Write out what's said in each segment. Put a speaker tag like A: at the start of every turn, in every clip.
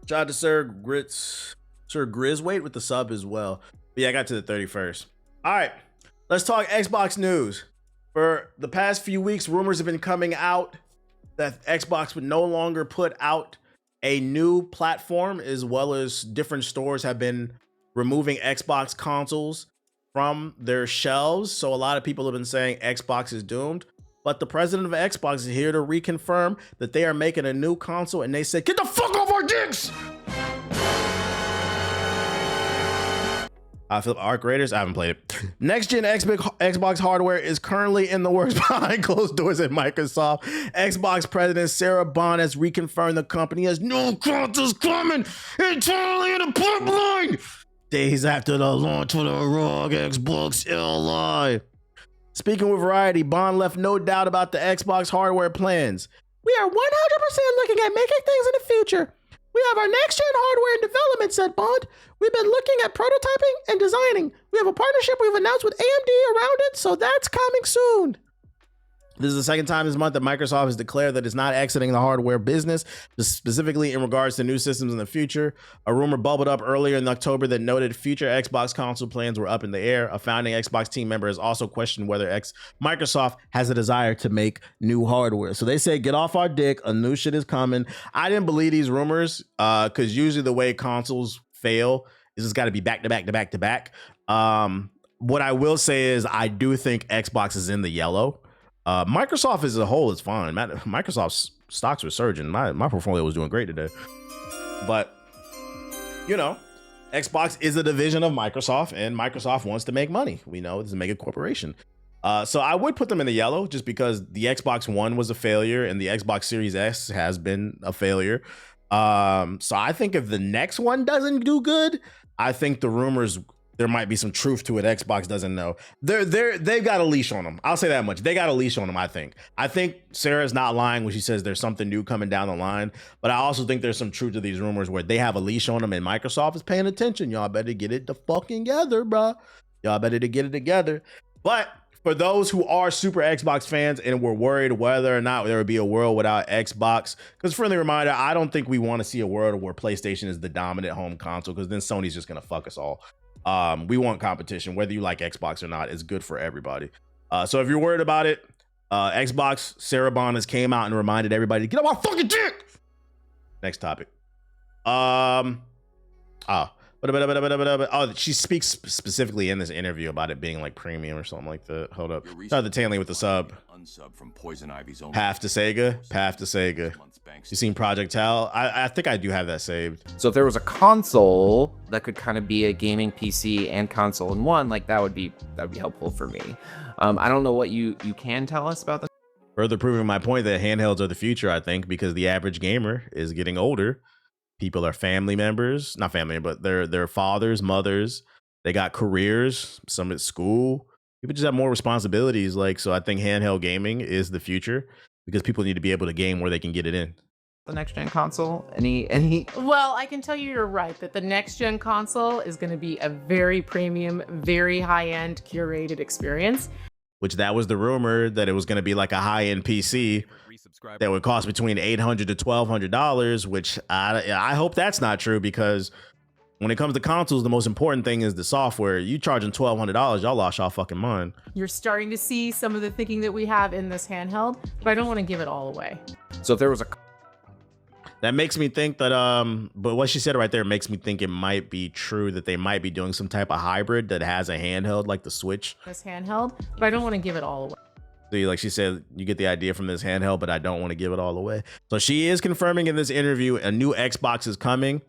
A: Shout out to Sir Grisweight with the sub as well. But yeah, I got to the 31st. All right, let's talk Xbox news. For the past few weeks, rumors have been coming out that Xbox would no longer put out a new platform, as well as different stores have been removing Xbox consoles from their shelves. So a lot of people have been saying Xbox is doomed. But the president of Xbox is here to reconfirm that they are making a new console, and they said, "Get the fuck off our dicks!" Philip Arc Raiders, I haven't played it. Next gen Xbox hardware is currently in the works behind closed doors at Microsoft. Xbox president Sarah Bond has reconfirmed the company has new consoles coming entirely in the pipeline days after the launch of the ROG Xbox Li. Speaking with Variety, Bond left no doubt about the Xbox hardware plans. "We are 100% looking at making things in the future. We have our next-gen hardware in development," said Bond. "We've been looking at prototyping and designing. We have a partnership we've announced with AMD around it, so that's coming soon." This is the second time this month that Microsoft has declared that it's not exiting the hardware business, specifically in regards to new systems in the future. A rumor bubbled up earlier in October that noted future Xbox console plans were up in the air. A founding Xbox team member has also questioned whether Microsoft has a desire to make new hardware. So they say, get off our dick, a new shit is coming. I didn't believe these rumors because usually the way consoles fail is it's got to be back to back to back to back. What I will say is I do think Xbox is in the yellow. Microsoft as a whole is fine. Microsoft's stocks were surging. My portfolio was doing great today. But, you know, Xbox is a division of Microsoft, and Microsoft wants to make money. We know it's a mega corporation. So I would put them in the yellow just because the Xbox One was a failure and the Xbox Series S has been a failure. So I think if the next one doesn't do good, I think the rumors, there might be some truth to it. Xbox doesn't know. They've got a leash on them. I'll say that much. They got a leash on them, I think. I think Sarah's not lying when she says there's something new coming down the line. But I also think there's some truth to these rumors where they have a leash on them and Microsoft is paying attention. Y'all better get it the fucking together, bro. Y'all better to get it together. But for those who are super Xbox fans and were worried whether or not there would be a world without Xbox, because friendly reminder, I don't think we want to see a world where PlayStation is the dominant home console, because then Sony's just going to fuck us all. We want competition, whether you like Xbox or not. It's good for everybody. So if you're worried about it, Xbox, Sarah Bond has came out and reminded everybody to get off my fucking dick. Next topic. She speaks specifically in this interview about it being like premium or something like that. Hold up. Shout out to Tanley with the sub.
B: Unsub from Poison Ivy's own.
A: Path to Sega. You seen Project Tal? I think I do have that saved.
C: So if there was a console that could kind of be a gaming PC and console in one, like that would be helpful for me. I don't know what you can tell us about this.
A: Further proving my point that handhelds are the future, I think, because the average gamer is getting older. People are family members, not family, but they're fathers, mothers. They got careers, some at school. People just have more responsibilities. So I think handheld gaming is the future because people need to be able to game where they can get it in.
C: The next gen console, any?
D: Well, I can tell you're right that the next gen console is going to be a very premium, very high end curated experience.
A: Which that was the rumor, that it was going to be like a high end PC that would cost between $800 to $1,200, which I hope that's not true, because when it comes to consoles, the most important thing is the software. You charging $1,200, y'all lost y'all fucking mind.
D: You're starting to see some of the thinking that we have in this handheld, but I don't want to give it all away.
C: So if there was a...
A: That makes me think that, but what she said right there makes me think it might be true that they might be doing some type of hybrid that has a handheld like the Switch.
D: This handheld, but I don't want to give it all away.
A: So like she said, you get the idea from this handheld, but I don't want to give it all away. So she is confirming in this interview a new Xbox is coming.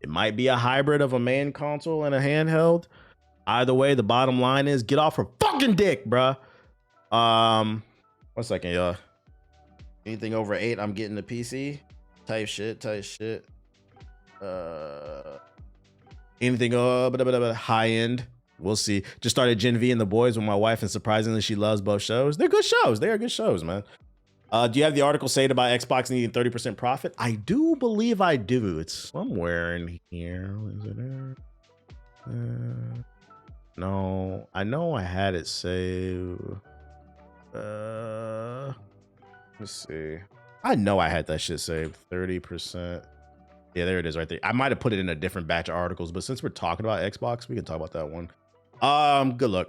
A: It might be a hybrid of a main console and a handheld. Either way, the bottom line is get off her fucking dick, bruh. 1 second, y'all. Anything over 8, I'm getting the PC. Type shit. Anything high end, we'll see. Just started Gen V and the Boys with my wife, and surprisingly she loves both shows. They're good shows. They are good shows, man. Do you have the article say about Xbox needing 30% profit? I do believe I do. It's somewhere in here. Is it there? No, I know I had it saved. Let's see. I know I had that shit saved. 30%. Yeah, there it is right there. I might have put it in a different batch of articles, but since we're talking about Xbox, we can talk about that one. Good luck.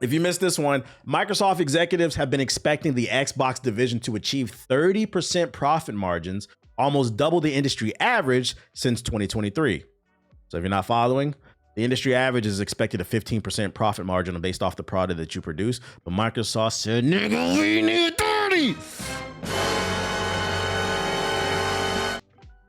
A: If you missed this one, Microsoft executives have been expecting the Xbox division to achieve 30% profit margins, almost double the industry average since 2023. So if you're not following, the industry average is expected a 15% profit margin based off the product that you produce. But Microsoft said, nigga, we need 30.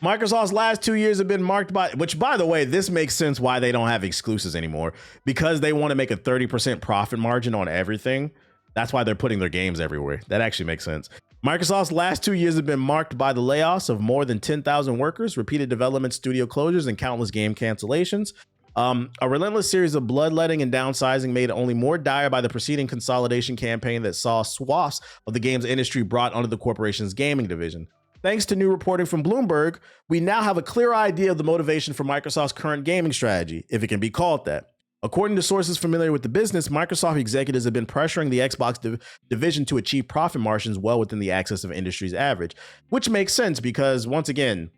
A: Microsoft's last 2 years have been marked by, which by the way, this makes sense why they don't have exclusives anymore, because they want to make a 30% profit margin on everything. That's why they're putting their games everywhere. That actually makes sense. Microsoft's last 2 years have been marked by the layoffs of more than 10,000 workers, repeated development studio closures, and countless game cancellations. A relentless series of bloodletting and downsizing made only more dire by the preceding consolidation campaign that saw swaths of the games industry brought under the corporation's gaming division. Thanks to new reporting from Bloomberg, we now have a clear idea of the motivation for Microsoft's current gaming strategy, if it can be called that. According to sources familiar with the business, Microsoft executives have been pressuring the Xbox division to achieve profit margins well within the axis of industry's average, which makes sense because, once again,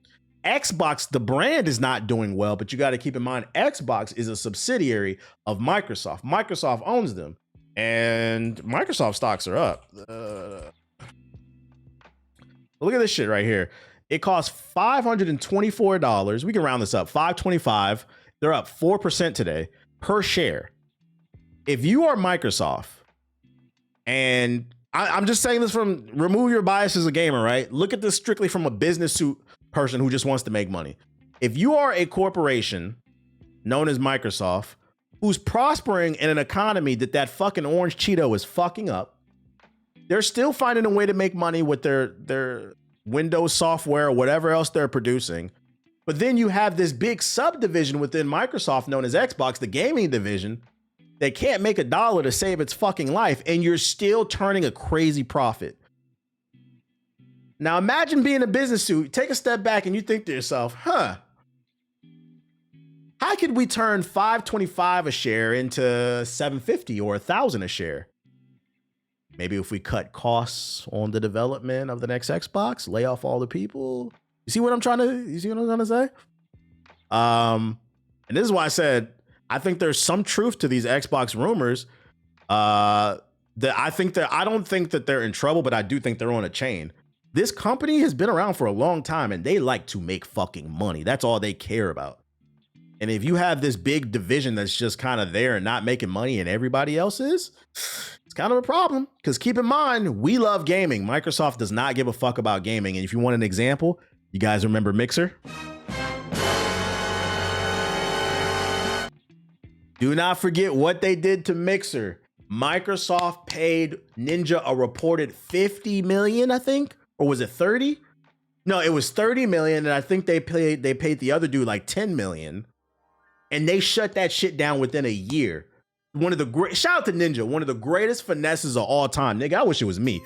A: Xbox, the brand, is not doing well, but you got to keep in mind, Xbox is a subsidiary of Microsoft. Microsoft owns them, and Microsoft stocks are up. Look at this shit right here. It costs $524. We can round this up. $525. They're up 4% today per share. If you are Microsoft, and I'm just saying this from remove your bias as a gamer, right? Look at this strictly from a business suit person who just wants to make money. If you are a corporation known as Microsoft who's prospering in an economy that fucking orange Cheeto is fucking up, they're still finding a way to make money with their Windows software or whatever else they're producing. But then you have this big subdivision within Microsoft known as Xbox, the gaming division, that can't make a dollar to save its fucking life, and you're still turning a crazy profit. Now imagine being a business suit, take a step back and you think to yourself, how could we turn $525 a share into $750 or $1,000 a share? Maybe if we cut costs on the development of the next Xbox, lay off all the people. You see what I'm trying to say? And this is why I said, I think there's some truth to these Xbox rumors. I don't think that they're in trouble, but I do think they're on a chain. This company has been around for a long time and they like to make fucking money. That's all they care about. And if you have this big division that's just kind of there and not making money and everybody else is, it's kind of a problem. Because keep in mind, we love gaming. Microsoft does not give a fuck about gaming. And if you want an example, you guys remember Mixer? Do not forget what they did to Mixer. Microsoft paid Ninja a reported $50 million, I think, or was it 30? No, it was 30 million, and I think they paid the other dude like 10 million, and they shut that shit down within a year. Shout out to Ninja, one of the greatest finesses of all time, nigga. I wish it was me.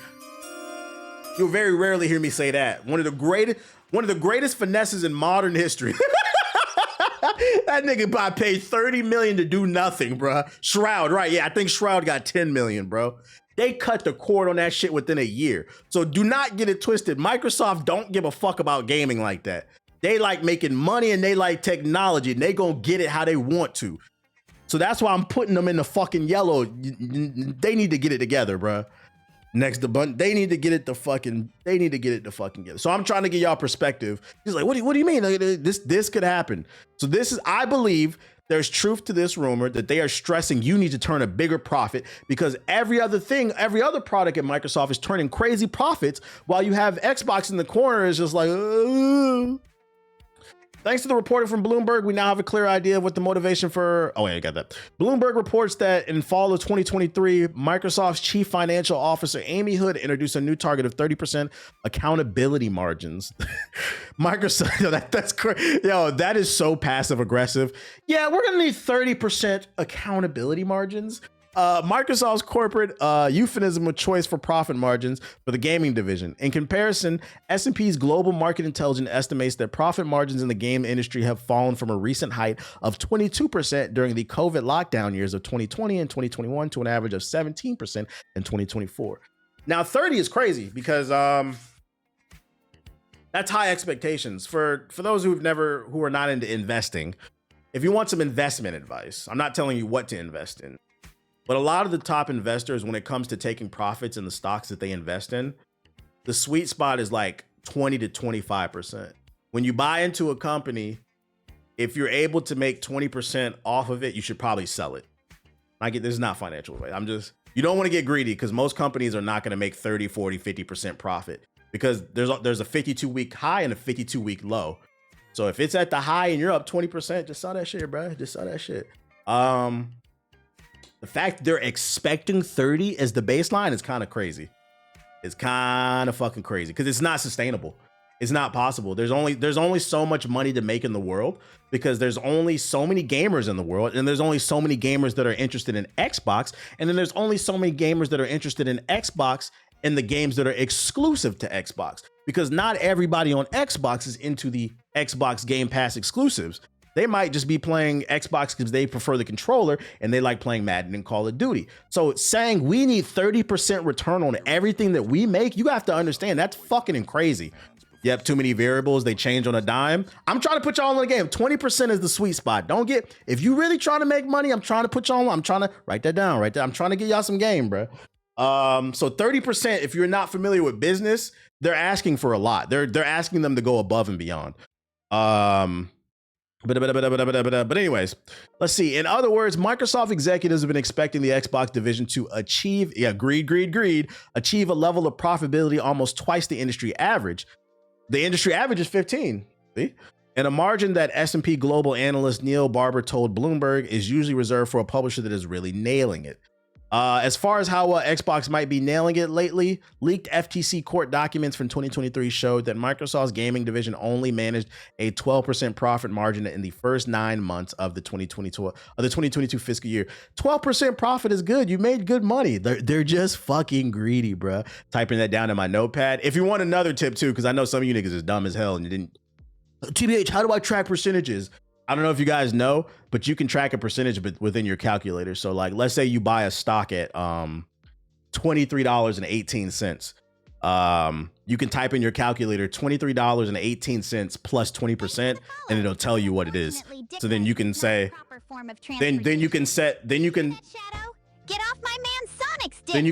A: You'll very rarely hear me say that. One of the greatest finesses in modern history. That nigga paid 30 million to do nothing, bro. Shroud, right? Yeah, I think Shroud got 10 million, bro. They cut the cord on that shit within a year. So do not get it twisted. Microsoft don't give a fuck about gaming like that. They like making money and they like technology and they gonna get it how they want to. So that's why I'm putting them in the fucking yellow. They need to get it together, bro. Next to Bun, they need to get it the fucking together. So I'm trying to get y'all perspective. He's like, what do you mean? This could happen. So I believe there's truth to this rumor that they are stressing you need to turn a bigger profit because every other product at Microsoft is turning crazy profits while you have Xbox in the corner is just like, Thanks to the reporting from Bloomberg, we now have a clear idea of what the motivation for... Oh, yeah, I got that. Bloomberg reports that in fall of 2023, Microsoft's chief financial officer, Amy Hood, introduced a new target of 30% accountability margins. Microsoft, that's crazy. Yo, that is so passive aggressive. Yeah, we're going to need 30% accountability margins. Microsoft's corporate euphemism of choice for profit margins for the gaming division. In comparison, S&P's Global Market Intelligence estimates that profit margins in the game industry have fallen from a recent height of 22% during the COVID lockdown years of 2020 and 2021 to an average of 17% in 2024. Now, 30 is crazy because That's high expectations for those who are not into investing. If you want some investment advice, I'm not telling you what to invest in, but a lot of the top investors, when it comes to taking profits in the stocks that they invest in, the sweet spot is like 20 to 25%. When you buy into a company, if you're able to make 20% off of it, you should probably sell it. This is not financial advice. You don't want to get greedy because most companies are not going to make 30, 40, 50% profit because there's a 52-week high and a 52-week low. So if it's at the high and you're up 20%, just sell that shit, bro. Just sell that shit. The fact they're expecting 30 as the baseline is kind of crazy. It's kind of fucking crazy because it's not sustainable. It's not possible. There's only so much money to make in the world because there's only so many gamers in the world, and there's only so many gamers that are interested in Xbox, and then there's only so many gamers that are interested in Xbox and the games that are exclusive to Xbox, because not everybody on Xbox is into the Xbox Game Pass exclusives. They might just be playing Xbox because they prefer the controller and they like playing Madden and Call of Duty. So saying we need 30% return on everything that we make, you have to understand that's fucking crazy. Yep, too many variables. They change on a dime. I'm trying to put y'all in the game. 20% is the sweet spot. If you really trying to make money, I'm trying to put y'all on. I'm trying to write that down right there. I'm trying to get y'all some game, bro. So 30%, if you're not familiar with business, they're asking for a lot. They're asking them to go above and beyond. But anyways, let's see. In other words, Microsoft executives have been expecting the Xbox division to achieve, achieve a level of profitability almost twice the industry average. The industry average is 15, see? And a margin that S&P Global analyst Neil Barber told Bloomberg is usually reserved for a publisher that is really nailing it. As far as how Xbox might be nailing it lately, leaked FTC court documents from 2023 showed that Microsoft's gaming division only managed a 12% profit margin in the first 9 months of the 2022 fiscal year. 12% profit is good. You made good money. They're just fucking greedy, bro. Typing that down in my notepad. If you want another tip too, because I know some of you niggas is dumb as hell and you didn't. TBH, how do I track percentages? I don't know if you guys know, but you can track a percentage within your calculator. So like, let's say you buy a stock at $23.18. You can type in your calculator $23.18 plus 20%, and it'll tell you what it is. So then you can say, then you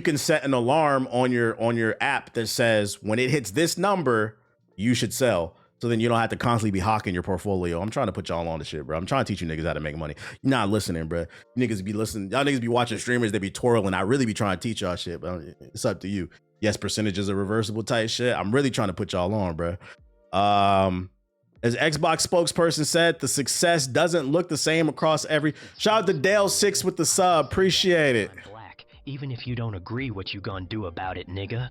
A: can set an alarm on your app that says when it hits this number, you should sell. So then you don't have to constantly be hawking your portfolio. I'm trying to put y'all on the shit, bro. I'm trying to teach you niggas how to make money. You're not listening, bro. You niggas be listening. Y'all niggas be watching streamers. They be twirling. I really be trying to teach y'all shit, but it's up to you. Yes, percentages are reversible type shit. I'm really trying to put y'all on, bro. As Xbox spokesperson said, the success doesn't look the same across every. Shout out to Dale6 with the sub. Appreciate it.
E: Black, even if you don't agree, what you gonna do about it, nigga?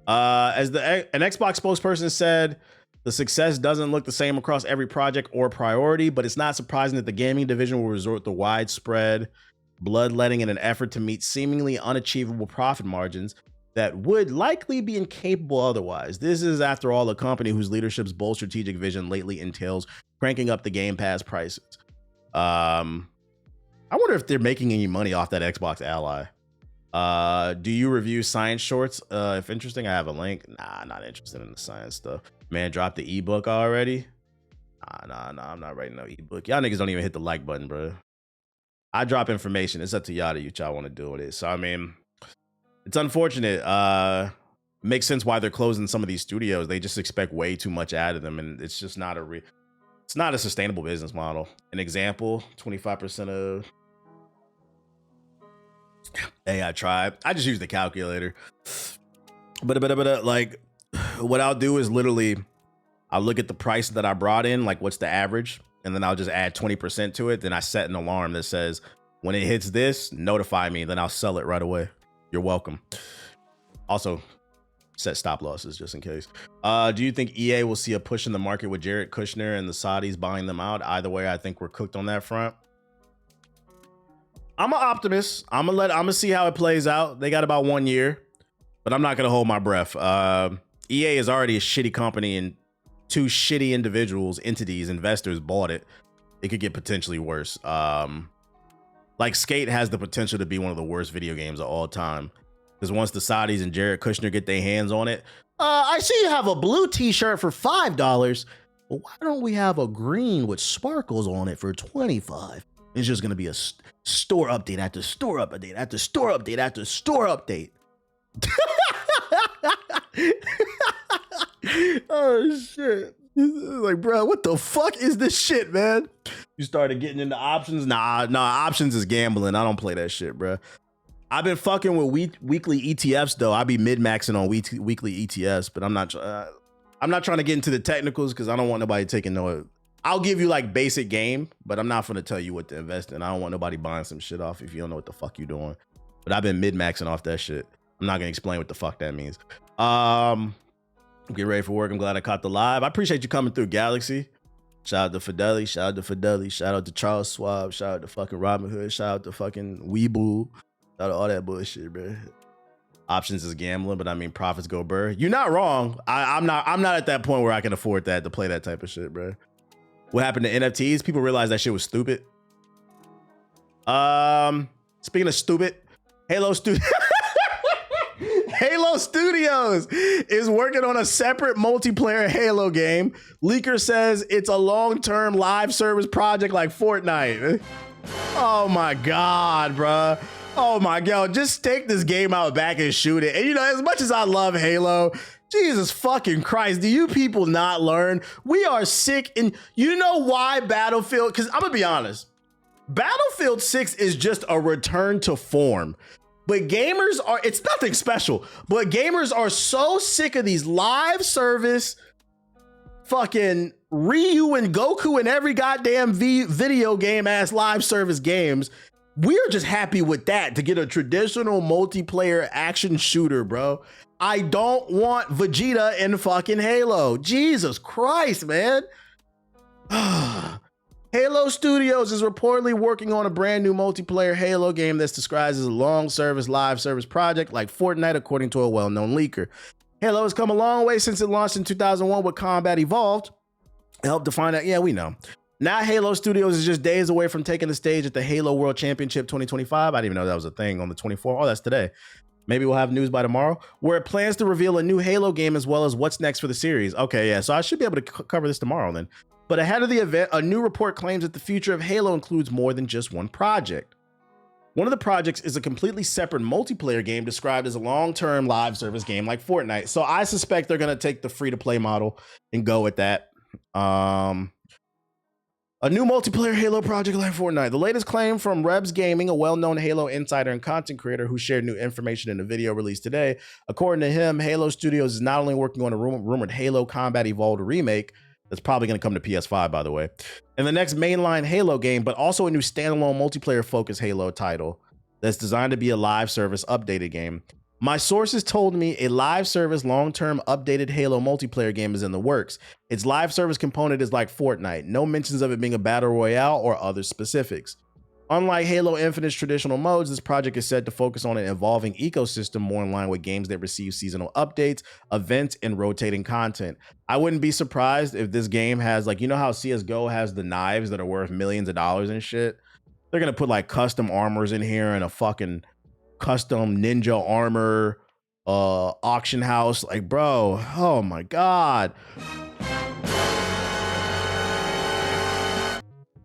A: An Xbox spokesperson said, the success doesn't look the same across every project or priority, but it's not surprising that the gaming division will resort to widespread bloodletting in an effort to meet seemingly unachievable profit margins that would likely be incapable otherwise. This is, after all, a company whose leadership's bold strategic vision lately entails cranking up the Game Pass prices. I wonder if they're making any money off that Xbox Ally. Do you review science shorts? If interesting, I have a link. Nah, not interested in the science stuff. Man, dropped the ebook already? Nah, I'm not writing no ebook. Y'all niggas don't even hit the like button, bro. I drop information. It's up to y'all what y'all want to do with it. So, I mean, it's unfortunate. Makes sense why they're closing some of these studios. They just expect way too much out of them, and it's just not it's not a sustainable business model. An example, 25% of... Hey, I tried. I just use the calculator. But like, what I'll do is literally, I'll look at the price that I brought in, like what's the average, and then I'll just add 20% to it. Then I set an alarm that says, when it hits this, notify me. Then I'll sell it right away. You're welcome. Also, set stop losses just in case. Do you think EA will see a push in the market with Jared Kushner and the Saudis buying them out? Either way, I think we're cooked on that front. I'm an optimist. I'm gonna see how it plays out. They got about 1 year, but I'm not gonna hold my breath. EA is already a shitty company, and 2 shitty entities, investors bought it. It could get potentially worse. Like Skate has the potential to be one of the worst video games of all time, because once the Saudis and Jared Kushner get their hands on it, I see you have a blue t-shirt for $5. But why don't we have a green with sparkles on it for $25? It's just gonna be a store update after store update after store update after store update. Oh shit. Like, bro, what the fuck is this shit, man? You started getting into options? Nah, options is gambling. I don't play that shit, bro. I've been fucking with weekly ETFs though. I be mid-maxing on weekly ETFs, but I'm not trying to get into the technicals because I don't want nobody taking no. I'll give you like basic game, but I'm not gonna tell you what to invest in. I don't want nobody buying some shit off if you don't know what the fuck you're doing. But I've been mid-maxing off that shit. I'm not gonna explain what the fuck that means. Get ready for work. I'm glad I caught the live. I appreciate you coming through, Galaxy. Shout out to Fidelity. Shout out to Fidelity. Shout out to Charles Schwab. Shout out to fucking Robin Hood. Shout out to fucking Weeble. Shout out to all that bullshit, bro. Options is gambling, but I mean profits go burr. You're not wrong. I'm not at that point where I can afford that to play that type of shit, bro. What happened to NFTs? People realized that shit was stupid. Speaking of stupid, Halo Studios is working on a separate multiplayer Halo game. Leaker says it's a long-term live service project like Fortnite. Oh my God, bro. Oh my God, just take this game out back and shoot it. And you know, as much as I love Halo, Jesus fucking Christ, do you people not learn? We are sick. And you know why Battlefield, because I'm gonna be honest, Battlefield 6 is just a return to form. But gamers are, it's nothing special, but gamers are so sick of these live service fucking Ryu and Goku in every goddamn video game ass live service games. We're just happy with that to get a traditional multiplayer action shooter, bro. I don't want Vegeta in fucking Halo. Jesus Christ, man. Halo Studios is reportedly working on a brand new multiplayer Halo game that's described as a long service live service project like Fortnite, according to a well-known leaker. Halo has come a long way since it launched in 2001 with Combat Evolved. It helped define that. Yeah, we know. Now Halo Studios is just days away from taking the stage at the Halo World Championship 2025. I didn't even know that was a thing on the 24th. Oh, that's today. Maybe we'll have news by tomorrow, where it plans to reveal a new Halo game as well as what's next for the series. Okay, yeah, so I should be able to cover this tomorrow then. But ahead of the event, a new report claims that the future of Halo includes more than just one project. One of the projects is a completely separate multiplayer game described as a long-term live service game like Fortnite. So I suspect they're going to take the free-to-play model and go with that. A new multiplayer Halo project like Fortnite. The latest claim from Rebs Gaming, a well-known Halo insider and content creator who shared new information in a video released today. According to him, Halo Studios is not only working on a rumored Halo Combat Evolved remake, that's probably going to come to PS5, by the way, and the next mainline Halo game, but also a new standalone multiplayer-focused Halo title that's designed to be a live service updated game. My sources told me a live service long-term updated Halo multiplayer game is in the works. Its live service component is like Fortnite. No mentions of it being a battle royale or other specifics. Unlike Halo Infinite's traditional modes, this project is set to focus on an evolving ecosystem more in line with games that receive seasonal updates, events, and rotating content. I wouldn't be surprised if this game has, like, you know how CSGO has the knives that are worth millions of dollars and shit? They're going to put like custom armors in here and a fucking custom ninja armor auction house. Like, bro, oh my God.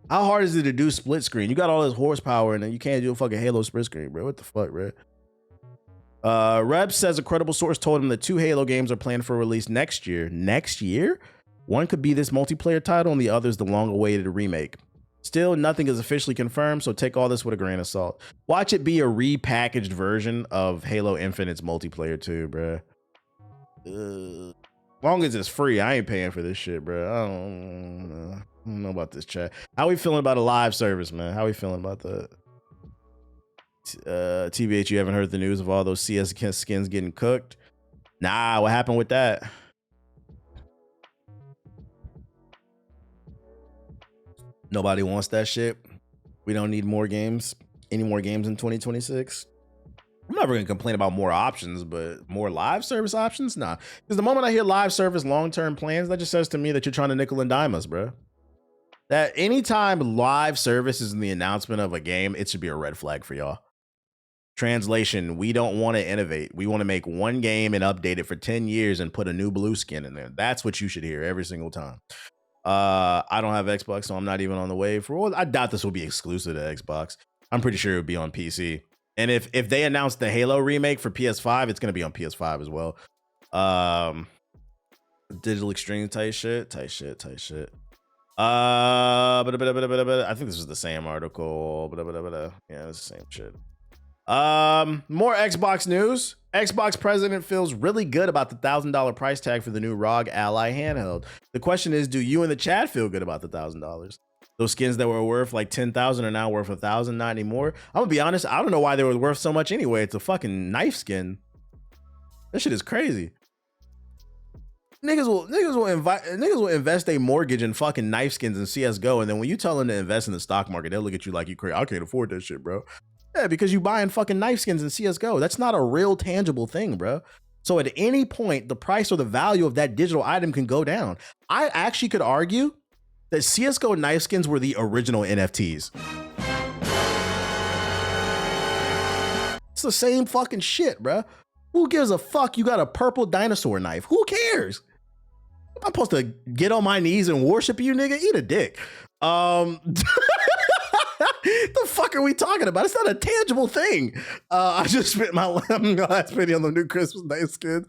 A: How hard is it to do split screen? You got all this horsepower and then you can't do a fucking Halo split screen, bro. What the fuck, bro? Reb says a credible source told him that 2 Halo games are planned for release next year. Next year? One could be this multiplayer title and the other is the long-awaited remake. Still, nothing is officially confirmed, so take all this with a grain of salt. Watch it be a repackaged version of Halo Infinite's multiplayer too, bro. As long as it's free, I ain't paying for this shit, bro. I don't know about this chat. How we feeling about a live service, man? How we feeling about that? TBH, you haven't heard the news of all those CS skins getting cooked? Nah, what happened with that? Nobody wants that shit. We don't need more games. Any more games in 2026? I'm never gonna complain about more options, but more live service options? Nah. Because the moment I hear live service long-term plans, that just says to me that you're trying to nickel and dime us, bro. That anytime live service is in the announcement of a game, it should be a red flag for y'all. Translation, we don't want to innovate. We want to make one game and update it for 10 years and put a new blue skin in there. That's what you should hear every single time. I don't have Xbox, so I'm not even on the wave for. Well, I doubt this will be exclusive to Xbox. I'm pretty sure it would be on PC. And if they announce the Halo remake for PS5, it's gonna be on PS5 as well. Digital Extreme type shit. I think this is the same article. Yeah, it's the same shit. More Xbox news. Xbox president feels really good about the $1,000 price tag for the new ROG Ally handheld. The question is, do you in the chat feel good about the $1,000? Those skins that were worth like 10,000 are now worth 1,000, not anymore. I'm gonna be honest, I don't know why they were worth so much anyway. It's a fucking knife skin. That shit is crazy. Niggas will invest a mortgage in fucking knife skins in CS:GO, and then when you tell them to invest in the stock market, they'll look at you like you crazy. I can't afford that shit, bro. Yeah, because you buying fucking knife skins in CS:GO. That's not a real tangible thing, bro. So at any point, the price or the value of that digital item can go down. I actually could argue that CS:GO knife skins were the original NFTs. It's the same fucking shit, bro. Who gives a fuck you got a purple dinosaur knife? Who cares? I'm supposed to get on my knees and worship you, nigga? Eat a dick. The fuck are we talking about? It's not a tangible thing. I just spent my last penny on the new Christmas knife skins.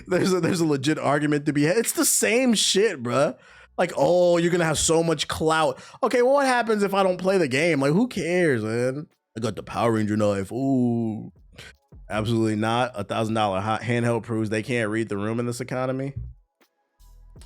A: There's a legit argument to be had. It's the same shit, bruh. Like, oh, you're gonna have so much clout. Okay, well, what happens if I don't play the game? Like, who cares, man? I got the Power Ranger knife. Ooh, absolutely not. $1,000 handheld proves they can't read the room in this economy.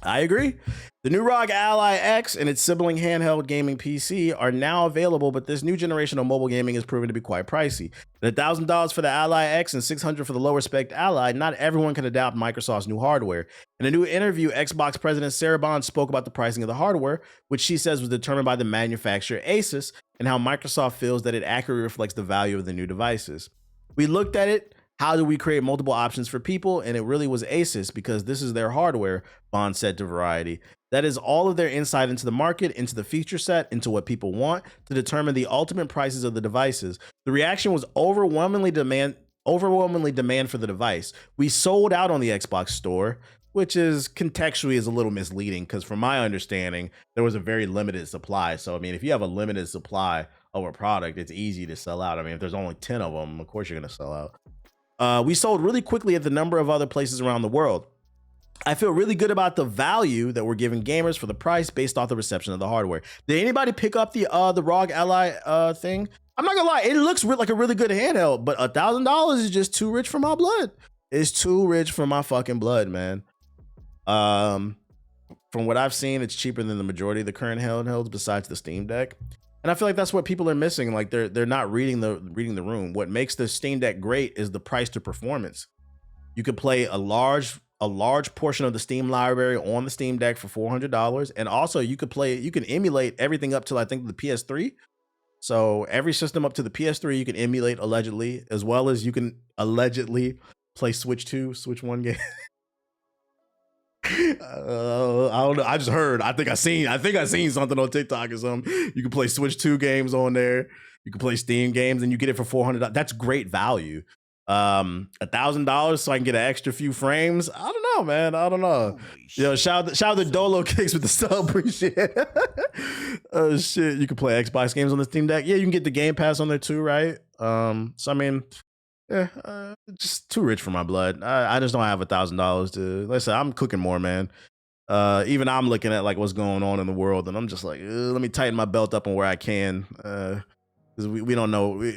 A: I agree. The new ROG Ally X and its sibling handheld gaming PC are now available, but this new generation of mobile gaming is proven to be quite pricey. At $1,000 for the Ally X and $600 for the lower spec Ally, not everyone can adopt Microsoft's new hardware. In a new interview, Xbox president Sarah Bond spoke about the pricing of the hardware, which she says was determined by the manufacturer Asus, and how Microsoft feels that it accurately reflects the value of the new devices. We looked at it. How do we create multiple options for people? And it really was Asus, because this is their hardware, Bond said to Variety. That is all of their insight into the market, into the feature set, into what people want to determine the ultimate prices of the devices. The reaction was overwhelmingly demand for the device. We sold out on the Xbox store, which is contextually is a little misleading, because from my understanding, there was a very limited supply. So, I mean, if you have a limited supply of a product, it's easy to sell out. I mean, if there's only 10 of them, of course you're going to sell out. We sold really quickly at the number of other places around the world. I feel really good about the value that we're giving gamers for the price based off the reception of the hardware. Did anybody pick up the ROG Ally thing? I'm not gonna lie, it looks like a really good handheld, but $1,000 is just too rich for my blood. It's too rich for my fucking blood, man. From what I've seen, it's cheaper than the majority of the current handhelds besides the Steam Deck. And I feel like that's what people are missing. Like they're not reading the room. What makes the Steam Deck great is the price to performance. You could play a large portion of the Steam library on the Steam Deck for $400, and also you can emulate everything up till I think the PS3. So every system up to the PS3 you can emulate allegedly, as well as you can allegedly play Switch 2, Switch 1 game. I don't know. I just heard. I think I seen something on TikTok or something. You can play Switch 2 games on there. You can play Steam games, and you get it for $400. That's great value. $1,000 so I can get an extra few frames. I don't know, man. I don't know. Yo, shout out to Dolo Kicks with the sub. Appreciate it. Oh shit, you can play Xbox games on the Steam Deck. Yeah, you can get the Game Pass on there too, right? So I mean, yeah, just too rich for my blood. I just don't have $1,000 to. Listen, I'm cooking more, man. Even I'm looking at like what's going on in the world, and I'm just like, let me tighten my belt up on where I can, because we don't know.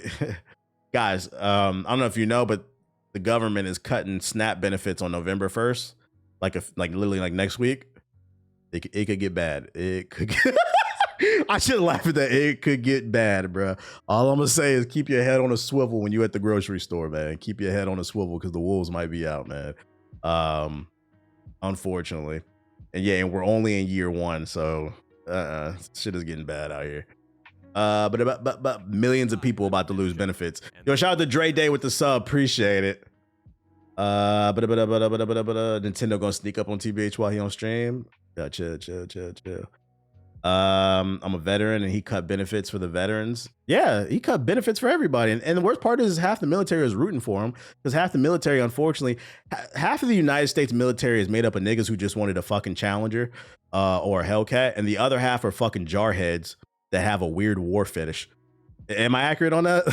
A: Guys, I don't know if you know, but the government is cutting SNAP benefits on November 1st, like literally like next week. It could get bad. It could. I should laugh at that. It could get bad, bro. All I'm gonna say is keep your head on a swivel when you at the grocery store, man. Keep your head on a swivel because the wolves might be out, man. Unfortunately, and yeah, and we're only in year one, so shit is getting bad out here. But millions of people about to lose benefits. Yo, shout out to Dre Day with the sub. Appreciate it. Nintendo gonna sneak up on TBH while he on stream. Yeah, chill. I'm a veteran and he cut benefits for the veterans. Yeah, he cut benefits for everybody. And the worst part is half the military is rooting for him because half the military, unfortunately, half of the United States military is made up of niggas who just wanted a fucking Challenger or a Hellcat. And the other half are fucking jarheads that have a weird war fetish. Am I accurate on that?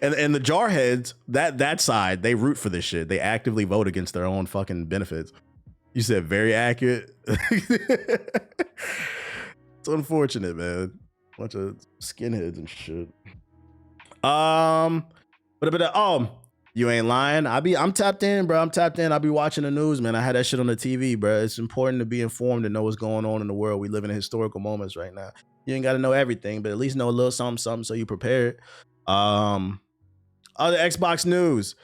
A: and the jarheads, that side, they root for this shit. They actively vote against their own fucking benefits. You said very accurate. It's unfortunate, man. Bunch of skinheads and shit. You ain't lying. I'm tapped in, bro. I'm tapped in. I be watching the news, man. I had that shit on the TV, bro. It's important to be informed and know what's going on in the world. We live in historical moments right now. You ain't got to know everything, but at least know a little something so you prepared. Other Xbox news.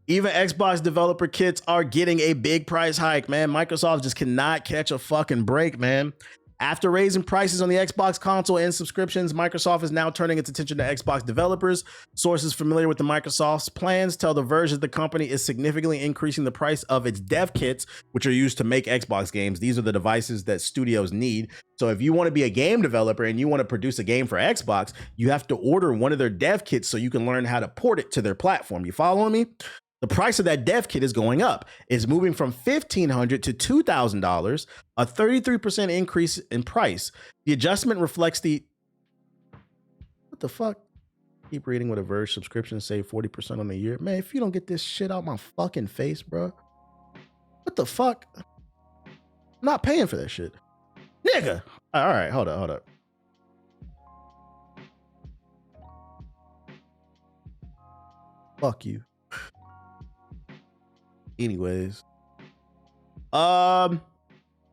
A: Even Xbox developer kits are getting a big price hike, man. Microsoft just cannot catch a fucking break, man. After raising prices on the Xbox console and subscriptions, Microsoft is now turning its attention to Xbox developers. Sources familiar with the Microsoft's plans tell The Verge that the company is significantly increasing the price of its dev kits, which are used to make Xbox games. These are the devices that studios need. So if you want to be a game developer and you want to produce a game for Xbox, you have to order one of their dev kits so you can learn how to port it to their platform. You following me? The price of that dev kit is going up. It's moving from $1,500 to $2,000, a 33% increase in price. The adjustment reflects the... What the fuck? Keep reading with a Verge subscription, save 40% on the year. Man, if you don't get this shit out my fucking face, bro. What the fuck? I'm not paying for that shit. Nigga! All right, hold up. Fuck you. Anyways, the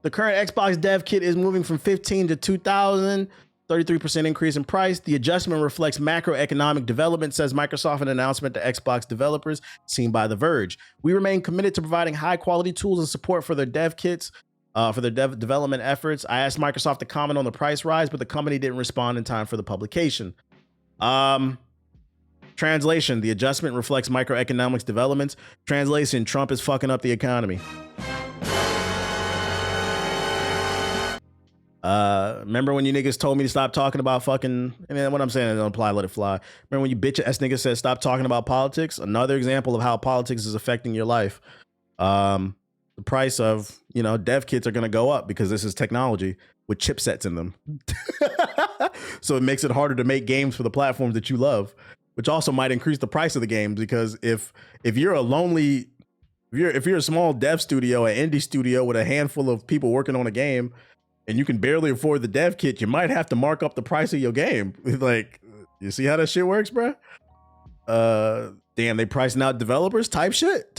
A: current Xbox dev kit is moving from $15,000 to $2,000, 33% increase in price. The adjustment reflects macroeconomic development, says Microsoft in an announcement to Xbox developers seen by The Verge. We remain committed to providing high quality tools and support for their dev kits, for their development efforts. I asked Microsoft to comment on the price rise, but the company didn't respond in time for the publication. Translation, the adjustment reflects microeconomics developments. Translation, Trump is fucking up the economy. Remember when you niggas told me to stop talking about fucking, and then what I'm saying, don't apply, let it fly. Remember when you bitch ass niggas said stop talking about politics? Another example of how politics is affecting your life. The price of, dev kits are going to go up because this is technology with chipsets in them. So it makes it harder to make games for the platforms that you love, which also might increase the price of the games, because if you're if you're a small dev studio, an indie studio with a handful of people working on a game, and you can barely afford the dev kit, you might have to mark up the price of your game. Like, you see how that shit works, bro? Damn, they pricing out developers type shit.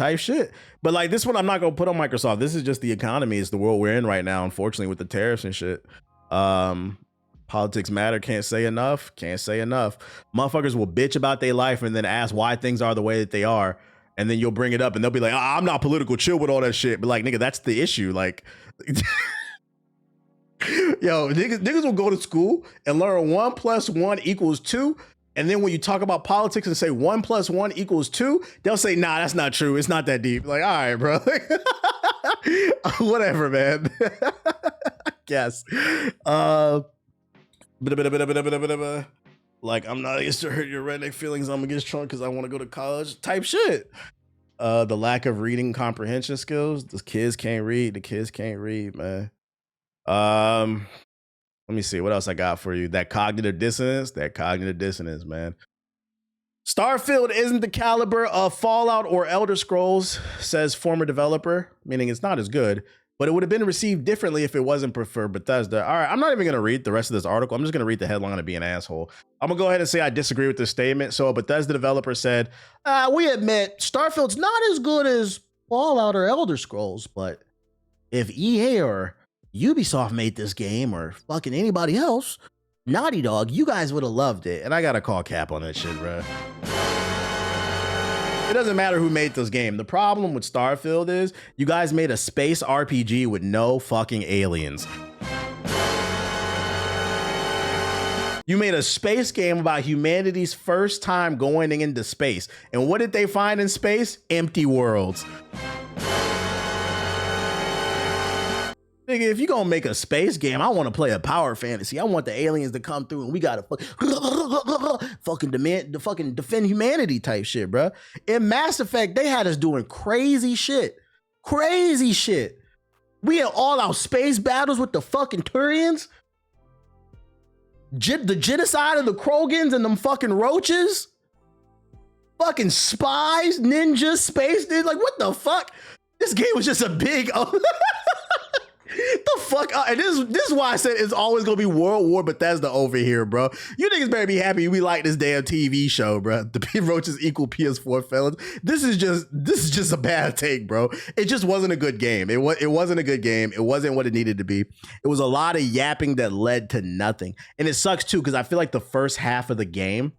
A: But like this one, I'm not gonna put on Microsoft. This is just the economy. It's the world we're in right now, unfortunately, with the tariffs and shit. Politics matter. Can't say enough. Motherfuckers will bitch about their life and then ask why things are the way that they are. And then you'll bring it up and they'll be like, I'm not political, chill with all that shit. But like, nigga, that's the issue. Like, yo, niggas will go to school and learn 1 + 1 = 2. And then when you talk about politics and say 1 + 1 = 2, they'll say, nah, that's not true. It's not that deep. Like, all right, bro. Whatever, man. Guess. Like, I'm not against to hurt your redneck feelings. I'm against Trump because I want to go to college type shit. The lack of reading comprehension skills. The kids can't read, man. Let me see what else I got for you. That cognitive dissonance, man. Starfield isn't the caliber of Fallout or Elder Scrolls, says former developer, meaning it's not as good, but it would have been received differently if it wasn't for Bethesda. All right, I'm not even going to read the rest of this article. I'm just going to read the headline and be an asshole. I'm going to go ahead and say I disagree with this statement. So a Bethesda developer said, we admit Starfield's not as good as Fallout or Elder Scrolls, but if EA or Ubisoft made this game or fucking anybody else, Naughty Dog, you guys would have loved it. And I got to call cap on that shit, bro. It doesn't matter who made this game. The problem with Starfield is you guys made a space RPG with no fucking aliens. You made a space game about humanity's first time going into space. And what did they find in space? Empty worlds. Nigga, if you gonna make a space game, I want to play a power fantasy. I want the aliens to come through and we gotta fucking defend humanity type shit, bro. In Mass Effect, they had us doing crazy shit. Crazy shit. We had all our space battles with the fucking Turians. The genocide of the Krogans and them fucking roaches. Fucking spies, ninjas, space dude. Like, what the fuck? This game was just a big... The fuck? And this is why I said it's always gonna be World War Bethesda over here, bro. You niggas better be happy we like this damn TV show, bro. The roaches equal PS4 felons. This is just a bad take, bro. It just wasn't a good game. It wasn't a good game. It wasn't what it needed to be. It was a lot of yapping that led to nothing. And it sucks too, because I feel like the first half of the game,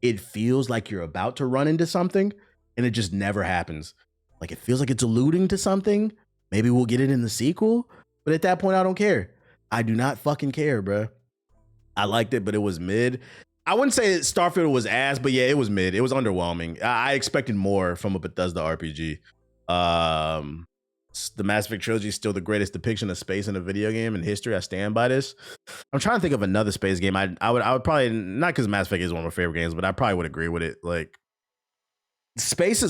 A: it feels like you're about to run into something, and it just never happens. Like, it feels like it's alluding to something. Maybe we'll get it in the sequel. But at that point, I don't care. I do not fucking care, bro. I liked it, but it was mid. I wouldn't say Starfield was ass, but yeah, it was mid. It was underwhelming. I expected more from a Bethesda RPG. The Mass Effect trilogy is still the greatest depiction of space in a video game in history. I stand by this. I'm trying to think of another space game. I would probably, not because Mass Effect is one of my favorite games, but I probably would agree with it. Like, space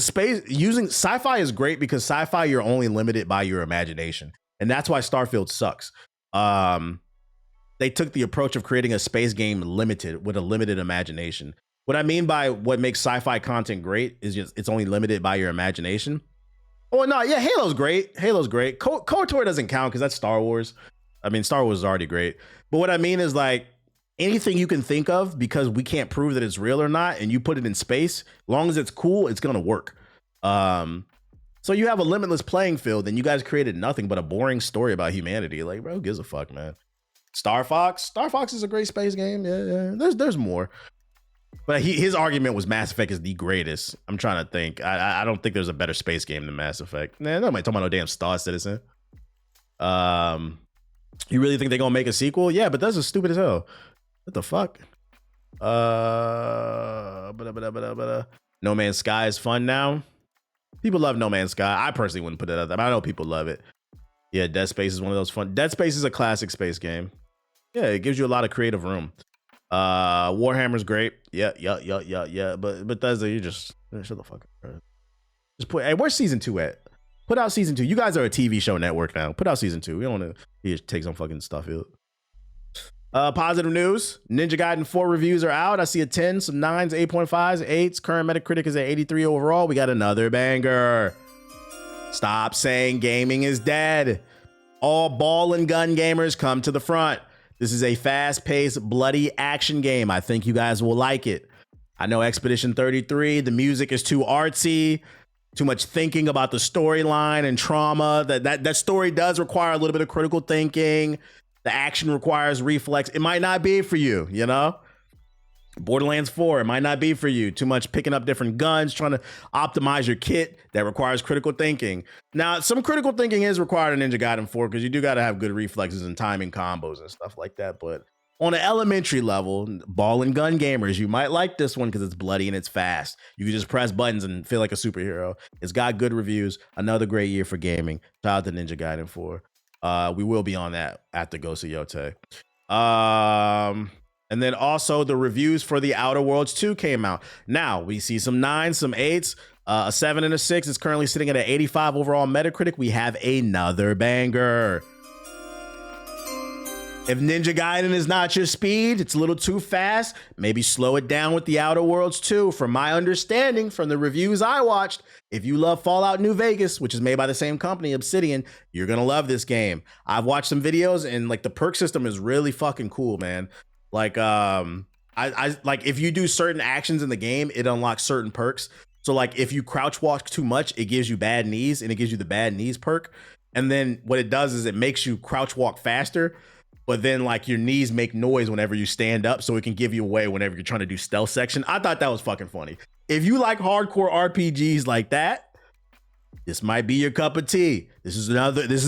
A: using sci-fi is great because sci-fi, you're only limited by your imagination. And that's why Starfield sucks. They took the approach of creating a space game limited with a limited imagination. What I mean by what makes sci-fi content great is just it's only limited by your imagination. Oh no, yeah, Halo's great. Halo's great. KOTOR doesn't count because that's Star Wars. I mean, Star Wars is already great. But what I mean is like anything you can think of, because we can't prove that it's real or not, and you put it in space, as long as it's cool, it's gonna work. So you have a limitless playing field, and you guys created nothing but a boring story about humanity. Like, bro, who gives a fuck, man? Star Fox is a great space game. Yeah. There's more. But his argument was Mass Effect is the greatest. I'm trying to think. I don't think there's a better space game than Mass Effect. Nah, nobody talking about no damn Star Citizen. You really think they're gonna make a sequel? Yeah, but that's stupid as hell. What the fuck? No Man's Sky is fun now. People love No Man's Sky. I personally wouldn't put it out there, but I know people love it. Yeah, Dead Space is one of those fun. Dead Space is a classic space game. Yeah, it gives you a lot of creative room. Warhammer's great. Yeah. But Bethesda, you just shut the fuck up, bro. Just put. Hey, where's season 2 at? Put out season 2. You guys are a TV show network now. Put out season 2. We don't want to take some fucking stuff out. Positive news. Ninja Gaiden 4 reviews are out. I see a 10, some 9s, 8.5s, 8s. Current Metacritic is at 83 overall. We got another banger. Stop saying gaming is dead. All ball and gun gamers come to the front. This is a fast-paced, bloody action game. I think you guys will like it. I know Expedition 33, the music is too artsy, too much thinking about the storyline and trauma. That story does require a little bit of critical thinking. The action requires reflex. It might not be for you, you know? Borderlands 4, it might not be for you. Too much picking up different guns, trying to optimize your kit. That requires critical thinking. Now, some critical thinking is required in Ninja Gaiden 4 because you do got to have good reflexes and timing combos and stuff like that. But on an elementary level, ball and gun gamers, you might like this one because it's bloody and it's fast. You can just press buttons and feel like a superhero. It's got good reviews. Another great year for gaming. Shout out to Ninja Gaiden 4. We will be on that after Ghost of Yote. And then also the reviews for The Outer Worlds 2 came out. Now we see some 9s, some 8s, a 7 and a 6. It's currently sitting at an 85 overall Metacritic. We have another banger. If Ninja Gaiden is not your speed, it's a little too fast, maybe slow it down with The Outer Worlds 2. From my understanding, from the reviews I watched, if you love Fallout New Vegas, which is made by the same company, Obsidian, you're gonna love this game. I've watched some videos and like the perk system is really fucking cool, man. Like I like if you do certain actions in the game, it unlocks certain perks. So like if you crouch walk too much, it gives you bad knees and it gives you the bad knees perk. And then what it does is it makes you crouch walk faster. But then like your knees make noise whenever you stand up, so it can give you away whenever you're trying to do stealth section. I thought that was fucking funny. If you like hardcore RPGs like that, this might be your cup of tea. This is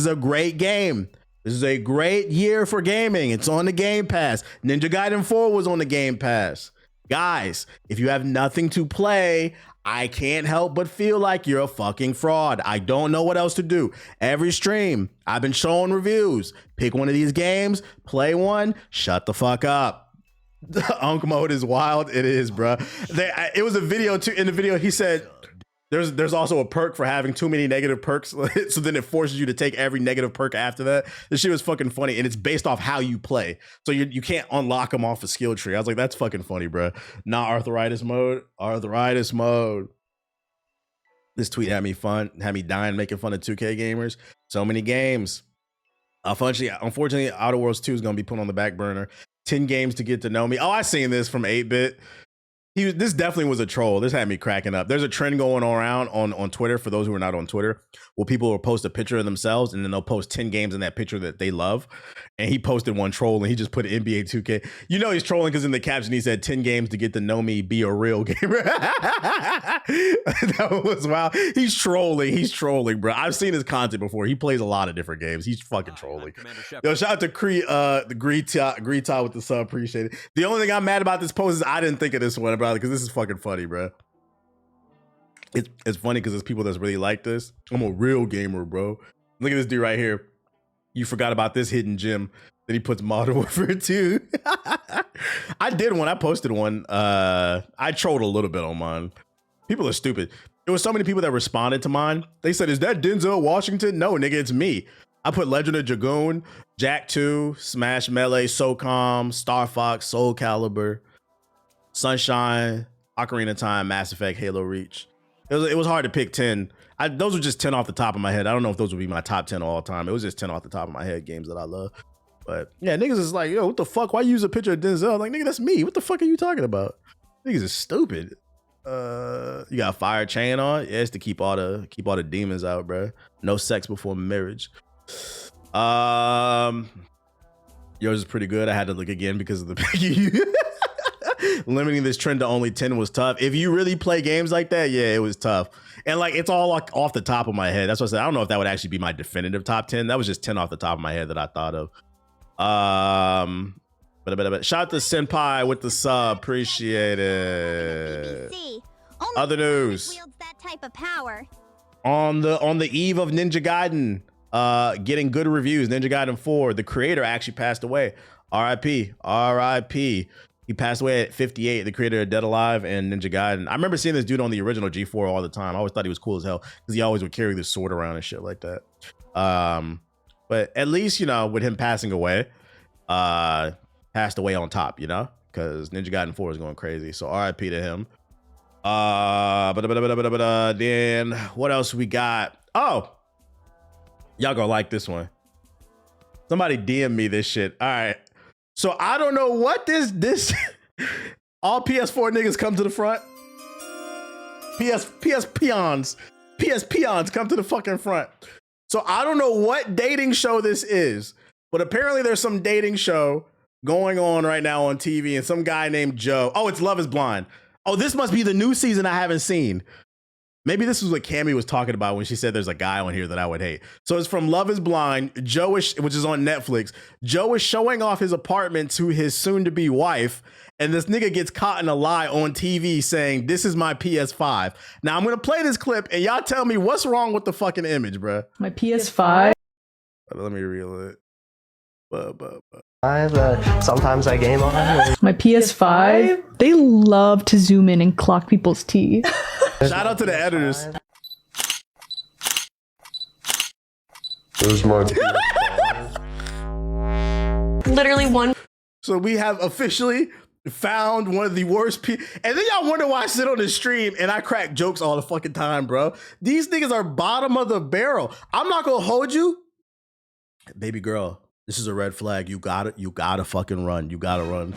A: a great game. This is a great year for gaming. It's on the Game Pass. Ninja Gaiden 4 was on the Game Pass. Guys, if you have nothing to play, I can't help but feel like you're a fucking fraud. I don't know what else to do. Every stream, I've been showing reviews. Pick one of these games, play one, shut the fuck up. Unk mode is wild. It is, bro. It was a video too. In the video, he said there's also a perk for having too many negative perks, so then it forces you to take every negative perk after that. This shit was fucking funny, and it's based off how you play, so you can't unlock them off a skill tree. I was like, that's fucking funny, bro. Not arthritis mode. Arthritis mode. This tweet had me dying making fun of 2K gamers. So many games. Unfortunately, Outer Worlds 2 is gonna be put on the back burner. 10 games to get to know me. Oh, I seen this from 8-Bit. This definitely was a troll. This had me cracking up. There's a trend going around on Twitter, for those who are not on Twitter, where people will post a picture of themselves and then they'll post 10 games in that picture that they love. And he posted one troll and he just put NBA 2K. You know he's trolling because in the caption he said 10 games to get to know me, be a real gamer. That was wild. He's trolling, bro. I've seen his content before. He plays a lot of different games. He's fucking trolling. Yo, shout out to the Greeta with the sub. Appreciate it. The only thing I'm mad about this post is I didn't think of this one, brother, because this is fucking funny, bro. It's funny because there's people that's really like this. I'm a real gamer, bro. Look at this dude right here. You forgot about this hidden gem. Then he puts Modern Warfare 2. I did one. I posted one. I trolled a little bit on mine. People are stupid. There was so many people that responded to mine. They said, is that Denzel Washington? No, nigga, it's me. I put Legend of Dragoon, Jack 2, Smash Melee, SOCOM, Star Fox, Soul Calibur, Sunshine, Ocarina of Time, Mass Effect, Halo Reach. It was hard to pick 10. Those were just 10 off the top of my head. I don't know if those would be my top 10 all time. It was just 10 off the top of my head games that I love. But yeah, niggas is like, yo, what the fuck? Why you use a picture of Denzel? I'm like, nigga, that's me. What the fuck are you talking about? Niggas is stupid. You got Fire Chain on? Yeah, it's to keep all the demons out, bro. No sex before marriage. Yours is pretty good. I had to look again because of the limiting this trend to only 10 was tough. If you really play games like that, yeah, it was tough. And like, it's all like off the top of my head. That's what I said. I don't know if that would actually be my definitive top 10. That was just 10 off the top of my head that I thought of. But shout out to Senpai with the sub. Appreciate it. Other news.
F: That type of power.
A: On the eve of Ninja Gaiden getting good reviews, Ninja Gaiden 4, the creator actually passed away. R.I.P. He passed away at 58, the creator of Dead Alive and Ninja Gaiden. I remember seeing this dude on the original G4 all the time. I always thought he was cool as hell because he always would carry this sword around and shit like that. But at least, you know, with him passing away, passed away on top, you know, because Ninja Gaiden 4 is going crazy. So RIP to him. Then what else we got? Oh, y'all gonna like this one. Somebody DM me this shit. All right. So I don't know what this all PS4 niggas come to the front. PS peons come to the fucking front. So I don't know what dating show this is, but apparently there's some dating show going on right now on TV and some guy named Joe. Oh, it's Love is Blind. Oh, this must be the new season I haven't seen. Maybe this was what Cammy was talking about when she said there's a guy on here that I would hate. So it's from Love is Blind. Joe is, which is on Netflix. Joe is showing off his apartment to his soon-to-be wife, and this nigga gets caught in a lie on TV saying, this is my PS5. Now, I'm going to play this clip, and y'all tell me what's wrong with the fucking image, bruh.
G: My PS5?
A: Let me reel it.
H: Sometimes I game on it.
G: My PS5? They love to zoom in and clock people's teeth.
A: Shout out to the editors.
H: There's my
F: Literally one.
A: So we have officially found one of the worst people. And then y'all wonder why I sit on the stream and I crack jokes all the fucking time, bro. These niggas are bottom of the barrel. I'm not gonna hold you. Baby girl, this is a red flag. You gotta fucking run. You gotta run.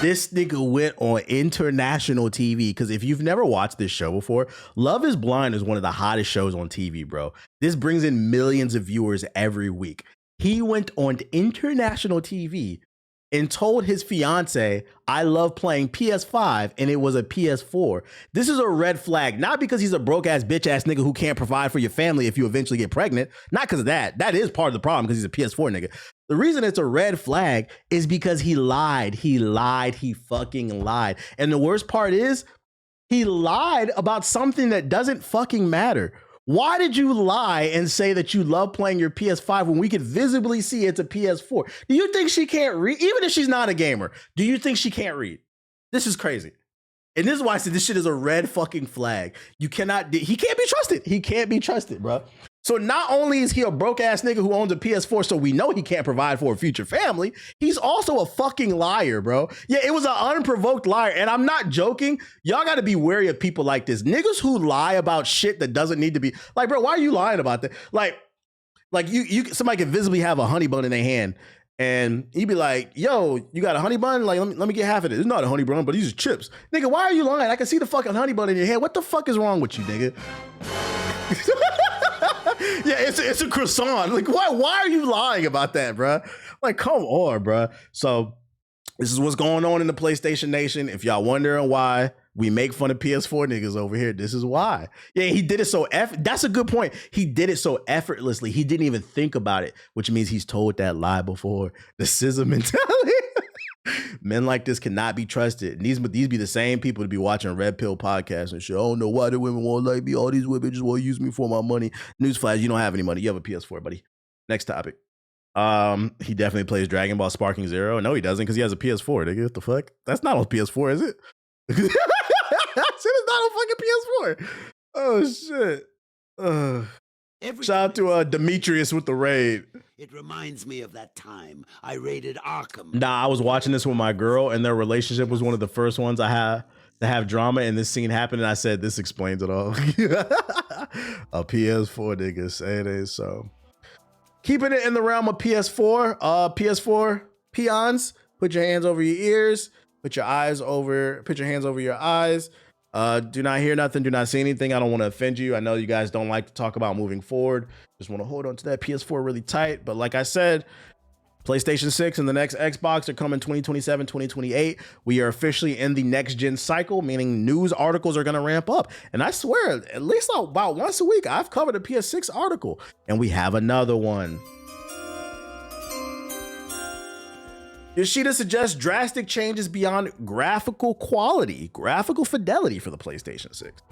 A: This nigga went on international TV because if you've never watched this show before, Love is Blind is one of the hottest shows on TV, bro. This brings in millions of viewers every week. He went on international TV and told his fiance, I love playing PS5 and it was a PS4. This is a red flag, not because he's a broke ass bitch ass nigga who can't provide for your family if you eventually get pregnant. Not because of that. That is part of the problem because he's a PS4 nigga. The reason it's a red flag is because he lied. He lied. He fucking lied. And the worst part is he lied about something that doesn't fucking matter. Why did you lie and say that you love playing your PS5 when we could visibly see it's a PS4? Do you think she can't read? Even if she's not a gamer, do you think she can't read? This is crazy. And this is why I said this shit is a red fucking flag. You cannot, he can't be trusted. He can't be trusted, bro. So not only is he a broke ass nigga who owns a PS4, so we know he can't provide for a future family, he's also a fucking liar, bro. Yeah, it was an unprovoked liar. And I'm not joking. Y'all got to be wary of people like this. Niggas who lie about shit that doesn't need to be, like, bro, why are you lying about that? Like you somebody could visibly have a honey bun in their hand and he'd be like, yo, you got a honey bun? Like, let me get half of it. It's not a honey bun, but these are chips. Nigga, why are you lying? I can see the fucking honey bun in your hand. What the fuck is wrong with you, nigga? Yeah, it's a croissant. Like, why are you lying about that, bro? Like, come on, bro. So this is what's going on in the PlayStation Nation. If y'all wondering why we make fun of PS4 niggas over here, this is why. Yeah, he did it so that's a good point. He did it so effortlessly. He didn't even think about it, which means he's told that lie before. The scissor mentality. Men like this cannot be trusted. And these be the same people to be watching Red Pill podcasts and shit. I don't know why the women won't like me. All these women just want to use me for my money. Newsflash, you don't have any money. You have a PS4, buddy. Next topic. He definitely plays Dragon Ball Sparking Zero. No, he doesn't because he has a PS4. Nigga, what the fuck? That's not on PS4, is it? That shit is not on fucking PS4. Oh shit. Shout out to Demetrius with the raid.
I: It reminds me of that time I raided Arkham.
A: Nah, I was watching this with my girl, and their relationship was one of the first ones I had to have drama, and this scene happened, and I said, this explains it all. A PS4 nigga, say it ain't so. Keeping it in the realm of PS4, PS4 peons, put your hands over your ears, put your hands over your eyes. Do not hear nothing, do not see anything. I don't want to offend you. I know you guys don't like to talk about moving forward. Just want to hold on to that PS4 really tight. But like I said, PlayStation 6 and the next Xbox are coming 2027, 2028. We are officially in the next gen cycle, meaning news articles are going to ramp up. And I swear, at least about once a week, I've covered a PS6 article, and we have another one. Yoshida suggests drastic changes beyond graphical quality, graphical fidelity for the PlayStation 6.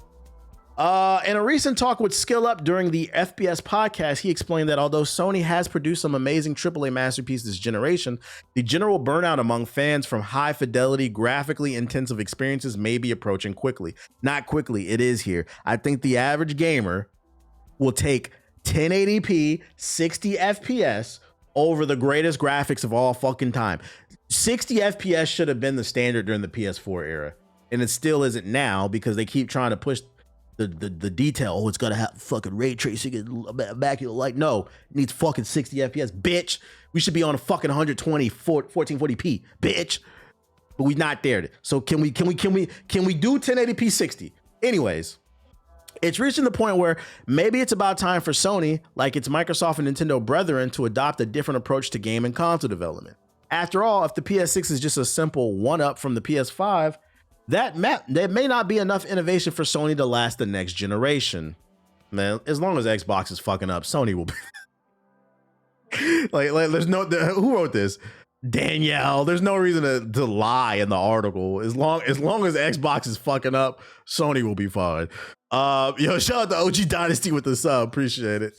A: In a recent talk with Skill Up during the FPS podcast, he explained that although Sony has produced some amazing AAA masterpieces this generation, the general burnout among fans from high fidelity, graphically intensive experiences may be approaching quickly. Not quickly, it is here. I think the average gamer will take 1080p, 60 FPS over the greatest graphics of all fucking time. 60 FPS should have been the standard during the PS4 era, and it still isn't now because they keep trying to push the detail. Oh, it's gotta have fucking ray tracing and back your light. No, it needs fucking 60 FPS, bitch. We should be on a fucking 120 1440p, bitch. But we're not there. So can we do 1080p 60? Anyways, it's reaching the point where maybe it's about time for Sony, like its Microsoft and Nintendo brethren, to adopt a different approach to game and console development. After all, if the PS6 is just a simple one-up from the PS5, there may not be enough innovation for Sony to last the next generation. Man, as long as Xbox is fucking up, Sony will be like there's no who wrote this? Danielle. There's no reason to lie in the article. As long as Xbox is fucking up, Sony will be fine. Yo, shout out to OG Dynasty with the sub. Appreciate it.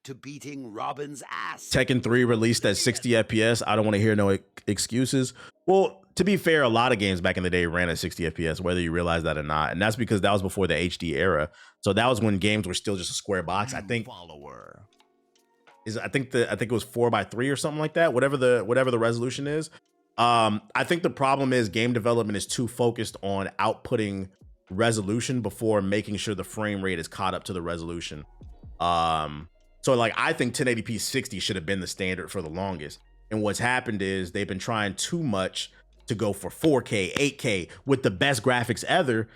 I: To beating Robin's ass.
A: Tekken 3 released at 60 FPS. I don't want to hear no excuses. Well, to be fair, a lot of games back in the day ran at 60 FPS, whether you realize that or not. And that's because that was before the HD era. So that was when games were still just a square box. I think I think it was 4:3 or something like that. Whatever the resolution is. I think the problem is game development is too focused on outputting resolution before making sure the frame rate is caught up to the resolution. So like I think 1080p 60 should have been the standard for the longest. And what's happened is they've been trying too much to go for 4K, 8K with the best graphics ever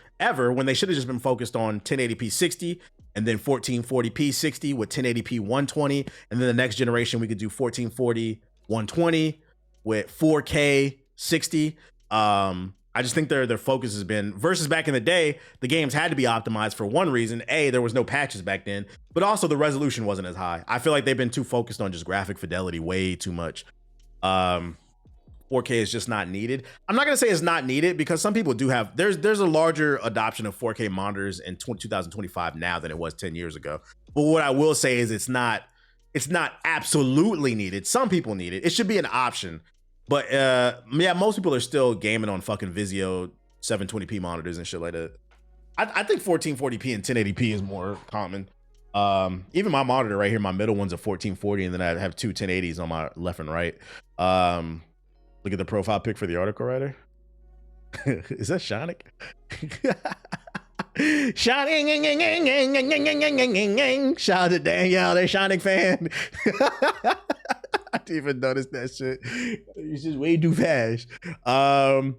A: when they should have just been focused on 1080p 60 and then 1440p 60 with 1080p 120. And then the next generation we could do 1440 120 with 4K 60. I just think their focus has been versus back in the day. The games had to be optimized for one reason: A, there was no patches back then, but also the resolution wasn't as high. I feel like they've been too focused on just graphic fidelity way too much. 4K is just not needed. I'm not gonna say it's not needed because some people do have. There's a larger adoption of 4K monitors in 2025 now than it was 10 years ago. But what I will say is it's not absolutely needed. Some people need it. It should be an option. But yeah, most people are still gaming on fucking Vizio 720p monitors and shit like that. I think 1440p and 1080p is more common. Even my monitor right here, my middle one's a 1440, and then I have two 1080s on my left and right. Look at the profile pic for the article writer. Is that Shonic? Shonic. Shout out to Danielle, they're Shonic fan. I didn't even notice that shit. It's just way too fast. Shout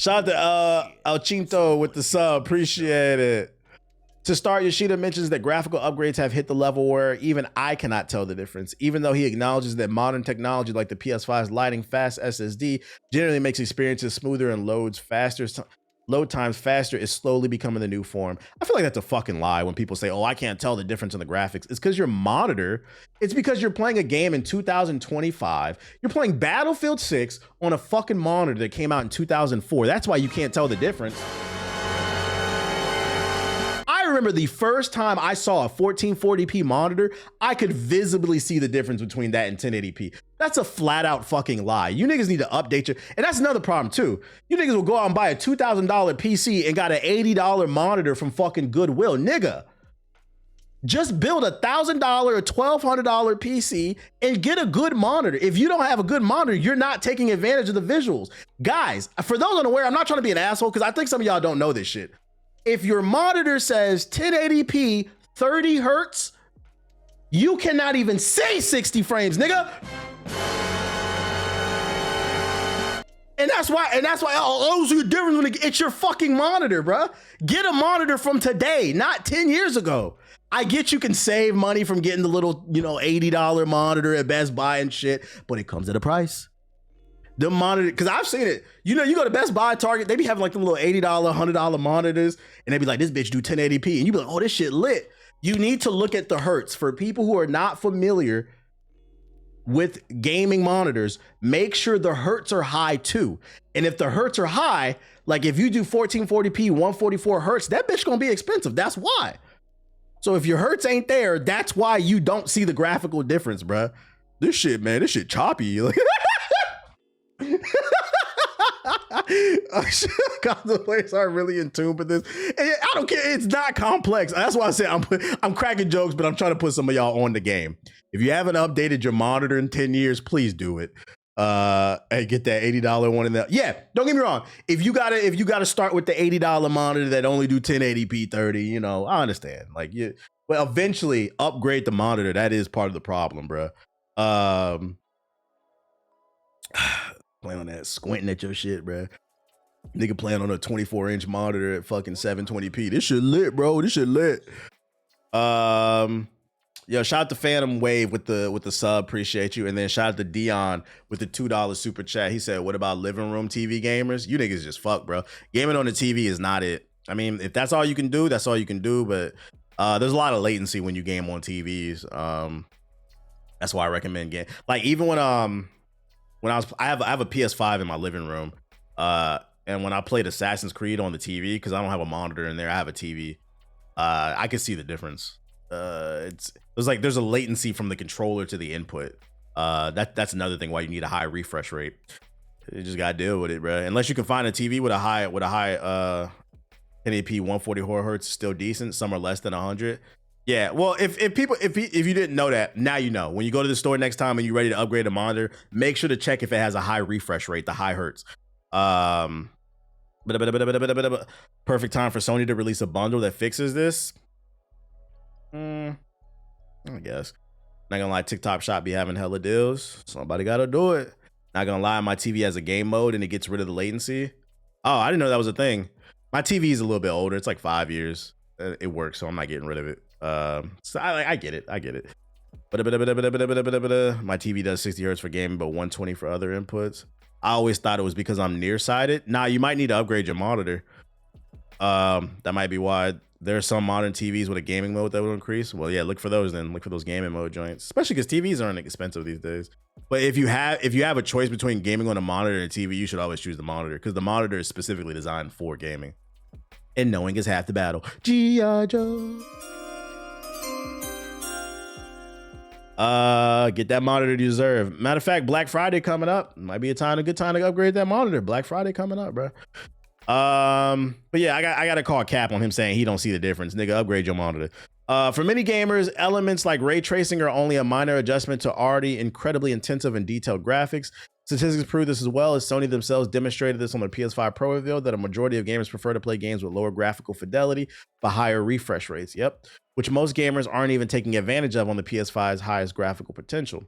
A: out to El Chinto with the sub. Appreciate it. To start, Yoshida mentions that graphical upgrades have hit the level where even I cannot tell the difference, even though he acknowledges that modern technology like the PS5's lightning fast SSD generally makes experiences smoother and load times faster is slowly becoming the new form. I feel like that's a fucking lie when people say, oh, I can't tell the difference in the graphics. It's because your monitor, it's because you're playing a game in 2025. You're playing Battlefield 6 on a fucking monitor that came out in 2004. That's why you can't tell the difference. I remember the first time I saw a 1440p monitor, I could visibly see the difference between that and 1080p. That's a flat out fucking lie. You niggas need to update your, and that's another problem too. You niggas will go out and buy a $2,000 PC and got an $80 monitor from fucking Goodwill. Nigga, just build a $1,000 or $1,200 PC and get a good monitor. If you don't have a good monitor, you're not taking advantage of the visuals. Guys, for those unaware, I'm not trying to be an asshole because I think some of y'all don't know this shit. If your monitor says 1080p, 30 hertz, you cannot even say 60 frames, nigga. And that's why, oh, so the difference when it's your fucking monitor, bruh. Get a monitor from today, not 10 years ago. I get you can save money from getting the little, $80 monitor at Best Buy and shit, but it comes at a price. The monitor, because I've seen it. You go to Best Buy, Target, they be having like the little $80, $100 monitors, and they be like, this bitch do 1080p. And you be like, oh, this shit lit. You need to look at the hertz. For people who are not familiar with gaming monitors, make sure the hertz are high too. And if the hertz are high, like if you do 1440p, 144 hertz, that bitch gonna be expensive. That's why. So if your hertz ain't there, that's why you don't see the graphical difference, bruh. This shit, man, this shit choppy. Console players are really in tune with this. And I don't care. It's not complex. That's why I say I'm cracking jokes, but I'm trying to put some of y'all on the game. If you haven't updated your monitor in 10 years, please do it. And get that $80 one in there. Yeah, don't get me wrong. If you gotta start with the $80 monitor that only do 1080p 30, I understand. Well, eventually upgrade the monitor. That is part of the problem, bro. Playing on that, squinting at your shit, bro. Nigga playing on a 24-inch monitor at fucking 720p. This shit lit, bro. This shit lit. Yo, shout out to Phantom Wave with the sub. Appreciate you. And then shout out to Dion with the $2 super chat. He said, what about living room TV gamers? You niggas just fuck, bro. Gaming on the TV is not it. I mean, if that's all you can do, that's all you can do. But there's a lot of latency when you game on TVs. That's why I recommend game. Like even when I have a PS5 in my living room, and when I played Assassin's Creed on the TV, because I don't have a monitor in there, I have a TV. I could see the difference. There's a latency from the controller to the input. That's another thing why you need a high refresh rate. You just gotta deal with it, bro. Unless you can find a TV with a high 1080p 144 hertz, still decent. Some are less than 100. Yeah, well, if you didn't know that, now you know. When you go to the store next time and you're ready to upgrade a monitor, make sure to check if it has a high refresh rate, the high hertz. Perfect time for Sony to release a bundle that fixes this. I guess. Not gonna lie, TikTok Shop be having hella deals. Somebody gotta do it. Not gonna lie, my TV has a game mode and it gets rid of the latency. Oh, I didn't know that was a thing. My TV is a little bit older. It's like 5 years. It works, so I'm not getting rid of it. So I get it. My TV does 60 hertz for gaming, but 120 for other inputs. I always thought it was because I'm nearsighted. Nah, you might need to upgrade your monitor. That might be why. There are some modern TVs with a gaming mode that will increase. Well, yeah, look for those then. Look for those gaming mode joints, especially because TVs aren't expensive these days. But if you have a choice between gaming on a monitor and a TV, you should always choose the monitor because the monitor is specifically designed for gaming. And knowing is half the battle. G.I. Joe. Get that monitor you deserve. Matter of fact, Black Friday coming up. Might be a good time to upgrade that monitor. Black Friday coming up, bro. But yeah, I got to call cap on him saying he don't see the difference. Nigga, upgrade your monitor. For many gamers, elements like ray tracing are only a minor adjustment to already incredibly intensive and detailed graphics. Statistics prove this as well, as Sony themselves demonstrated this on their PS5 Pro reveal, that a majority of gamers prefer to play games with lower graphical fidelity but higher refresh rates. Yep, which most gamers aren't even taking advantage of on the PS5's highest graphical potential.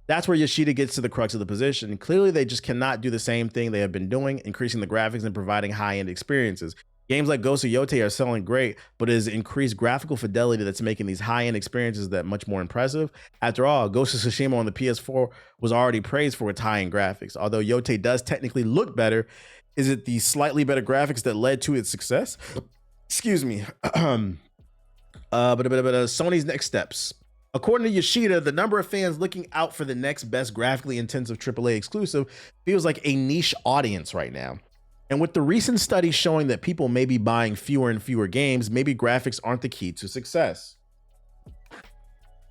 A: That's where Yoshida gets to the crux of the position. Clearly, they just cannot do the same thing they have been doing, increasing the graphics and providing high-end experiences. Games like Ghost of Yotei are selling great, but it is increased graphical fidelity that's making these high-end experiences that much more impressive. After all, Ghost of Tsushima on the PS4 was already praised for its high-end graphics. Although Yotei does technically look better, is it the slightly better graphics that led to its success? Excuse me. Sony's next steps. According to Yoshida, the number of fans looking out for the next best graphically intensive AAA exclusive feels like a niche audience right now. And with the recent studies showing that people may be buying fewer and fewer games, maybe graphics aren't the key to success.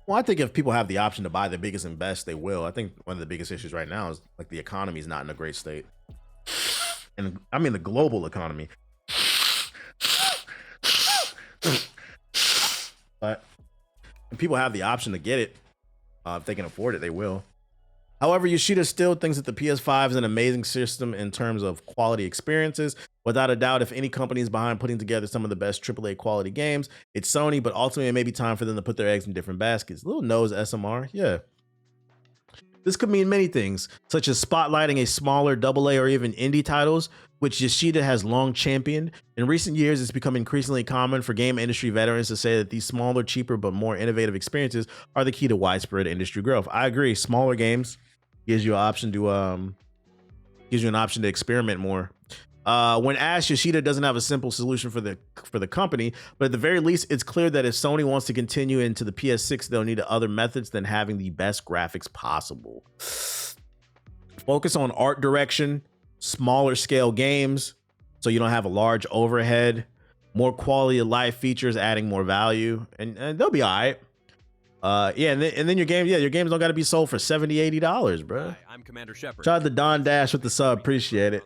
A: Well, I think if people have the option to buy the biggest and best, they will. I think one of the biggest issues right now is like the economy is not in a great state. And I mean the global economy. But if people have the option to get it, if they can afford it, they will. However, Yoshida still thinks that the PS5 is an amazing system in terms of quality experiences. Without a doubt, if any company is behind putting together some of the best AAA quality games, it's Sony, but ultimately it may be time for them to put their eggs in different baskets. Little nose SMR, yeah. This could mean many things, such as spotlighting a smaller AA or even indie titles, which Yoshida has long championed. In recent years, it's become increasingly common for game industry veterans to say that these smaller, cheaper, but more innovative experiences are the key to widespread industry growth. I agree. Smaller games gives you an option to experiment more. When asked, Yoshida doesn't have a simple solution for the company, but at the very least, it's clear that if Sony wants to continue into the PS6, they'll need other methods than having the best graphics possible. Focus on art direction, smaller scale games, so you don't have a large overhead, more quality of life features, adding more value, and they'll be all right. And then your games don't got to be sold for $70-$80, bro.
J: Hi, I'm Commander Shepard.
A: Shout out to Don Dash with the sub, appreciate it.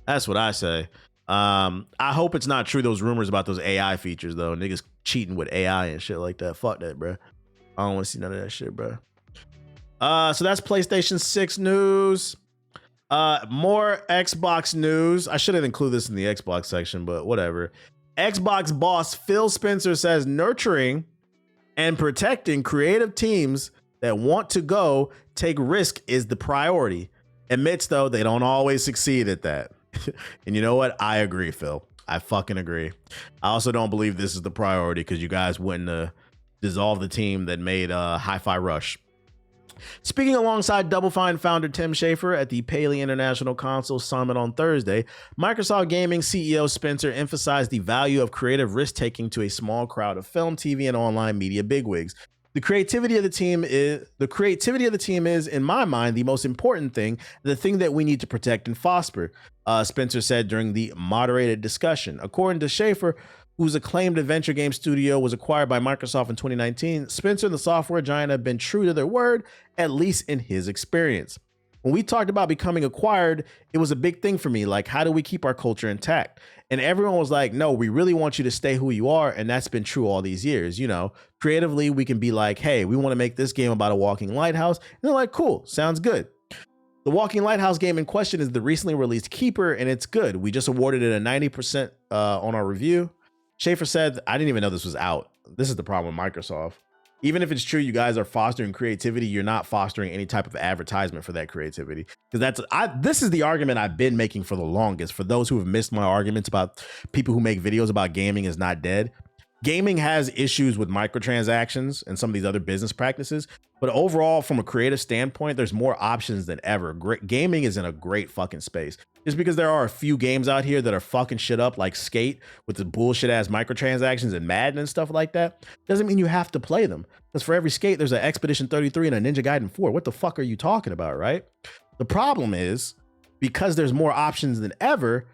A: That's what I say. I hope it's not true, those rumors about those AI features, though. Niggas cheating with AI and shit like that. Fuck that, bro. I don't want to see none of that shit, bro. So that's PlayStation 6 news. More Xbox news. I shouldn't include this in the Xbox section, but whatever. Xbox boss Phil Spencer says nurturing and protecting creative teams that want to take risk is the priority. Admits, though, they don't always succeed at that. And you know what? I agree, Phil. I fucking agree. I also don't believe this is the priority because you guys wouldn't dissolve the team that made Hi-Fi Rush. Speaking alongside Double Fine founder Tim Schafer at the Paley International Console Summit on Thursday, Microsoft Gaming CEO Spencer emphasized the value of creative risk-taking to a small crowd of film, TV, and online media bigwigs. The creativity of the team is, in my mind, the most important thing, the thing that we need to protect and foster, Spencer said during the moderated discussion. According to Schafer, whose acclaimed adventure game studio was acquired by Microsoft in 2019, Spencer and the software giant have been true to their word, at least in his experience. When we talked about becoming acquired, it was a big thing for me. Like, how do we keep our culture intact? And everyone was like, no, we really want you to stay who you are. And that's been true all these years. You know, creatively, we can be like, hey, we want to make this game about a walking lighthouse. And they're like, cool, sounds good. The Walking Lighthouse game in question is the recently released Keeper, and it's good. We just awarded it a 90% on our review. Schafer said, I didn't even know this was out. This is the problem with Microsoft. Even if it's true you guys are fostering creativity, you're not fostering any type of advertisement for that creativity. Because this is the argument I've been making for the longest. For those who have missed my arguments about people who make videos about gaming is not dead. gaming has issues with microtransactions and some of these other business practices, but overall, from a creative standpoint, there's more options than ever. Gaming is in a great fucking space. Just because there are a few games out here that are fucking shit up, like Skate with the bullshit ass microtransactions and Madden and stuff like that, doesn't mean you have to play them. Because for every Skate, there's an Expedition 33 and a Ninja Gaiden 4. What the fuck are you talking about, right? The problem is, because there's more options than ever,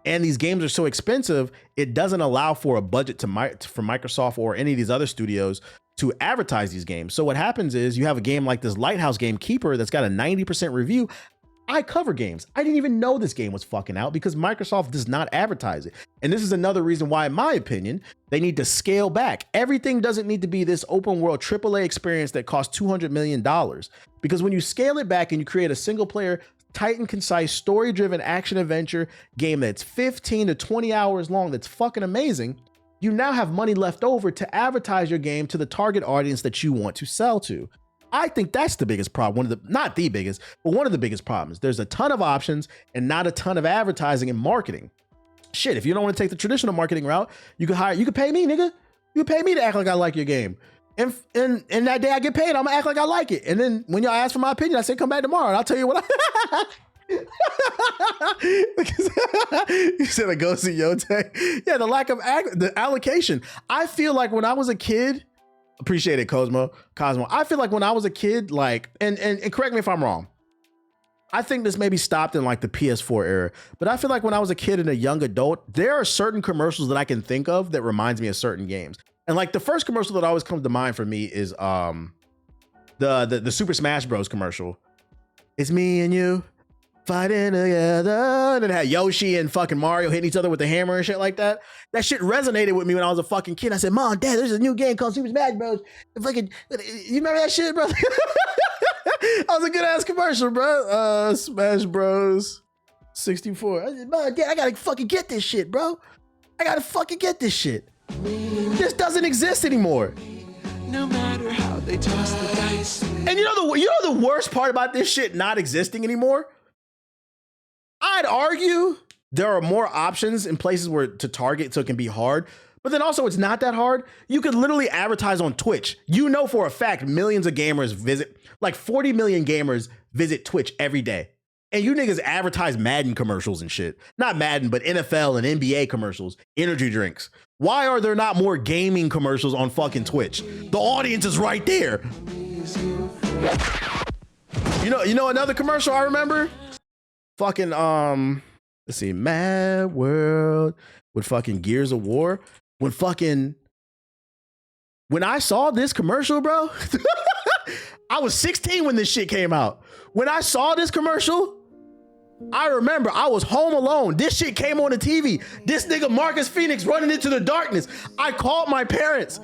A: and these games are so expensive, it doesn't allow for a budget for Microsoft or any of these other studios to advertise these games. So what happens is you have a game like this Lighthouse game Keeper that's got a 90% review. I cover games. I didn't even know this game was fucking out because Microsoft does not advertise it. And this is another reason why, in my opinion, they need to scale back. Everything doesn't need to be this open world AAA experience that costs $200 million. Because when you scale it back and you create a single player, tight and concise, story-driven action adventure game that's 15 to 20 hours long, that's fucking amazing, you now have money left over to advertise your game to the target audience that you want to sell to. I think that's the biggest problem. Not the biggest, but one of the biggest problems. There's a ton of options and not a ton of advertising and marketing. Shit, if you don't want to take the traditional marketing route, you could pay me, nigga. You could pay me to act like I like your game. And that day I get paid, I'm gonna act like I like it. And then when y'all ask for my opinion, I say, come back tomorrow and I'll tell you what I... You said a ghost of Yote. Yeah, the lack of the allocation. I feel like when I was a kid, appreciate it, Cosmo. I feel like when I was a kid, like, and correct me if I'm wrong, I think this maybe stopped in like the PS4 era, but I feel like when I was a kid and a young adult, there are certain commercials that I can think of that reminds me of certain games. And like the first commercial that always comes to mind for me is the Super Smash Bros commercial. It's me and you fighting together. And it had Yoshi and fucking Mario hitting each other with the hammer and shit like that. That shit resonated with me when I was a fucking kid. I said, Mom, Dad, there's a new game called Super Smash Bros. You remember that shit, bro? That was a good ass commercial, bro. Smash Bros 64. I said, Mom, Dad, I gotta fucking get this shit, bro. I gotta fucking get this shit. This doesn't exist anymore.
J: No matter how they toss the dice.
A: And you know the worst part about this shit not existing anymore? I'd argue there are more options in places where to target so it can be hard, but then also it's not that hard. You could literally advertise on Twitch. You know for a fact millions of gamers visit, like 40 million gamers visit Twitch every day. And you niggas advertise Madden commercials and shit. Not Madden, but NFL and NBA commercials, energy drinks. Why are there not more gaming commercials on fucking Twitch? The audience is right there. You know another commercial I remember? Fucking, let's see, Mad World with fucking Gears of War. When I saw this commercial, bro, I was 16 when this shit came out. When I saw this commercial, I remember I was home alone. This shit came on the TV. This nigga Marcus Phoenix running into the darkness. I called my parents.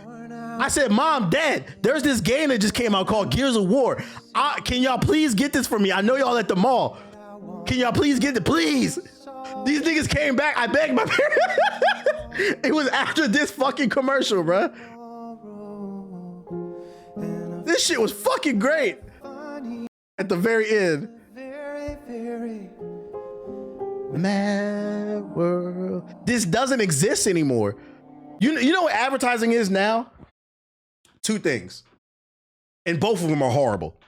A: I said, Mom, Dad, there's this game that just came out called Gears of War. Can y'all please get this for me? I know y'all at the mall. Can y'all please get it? Please. These niggas came back. I begged my parents. It was after this fucking commercial, bruh. This shit was fucking great. At the very end. Mad World. This doesn't exist anymore. You know what advertising is now? Two things. And both of them are horrible.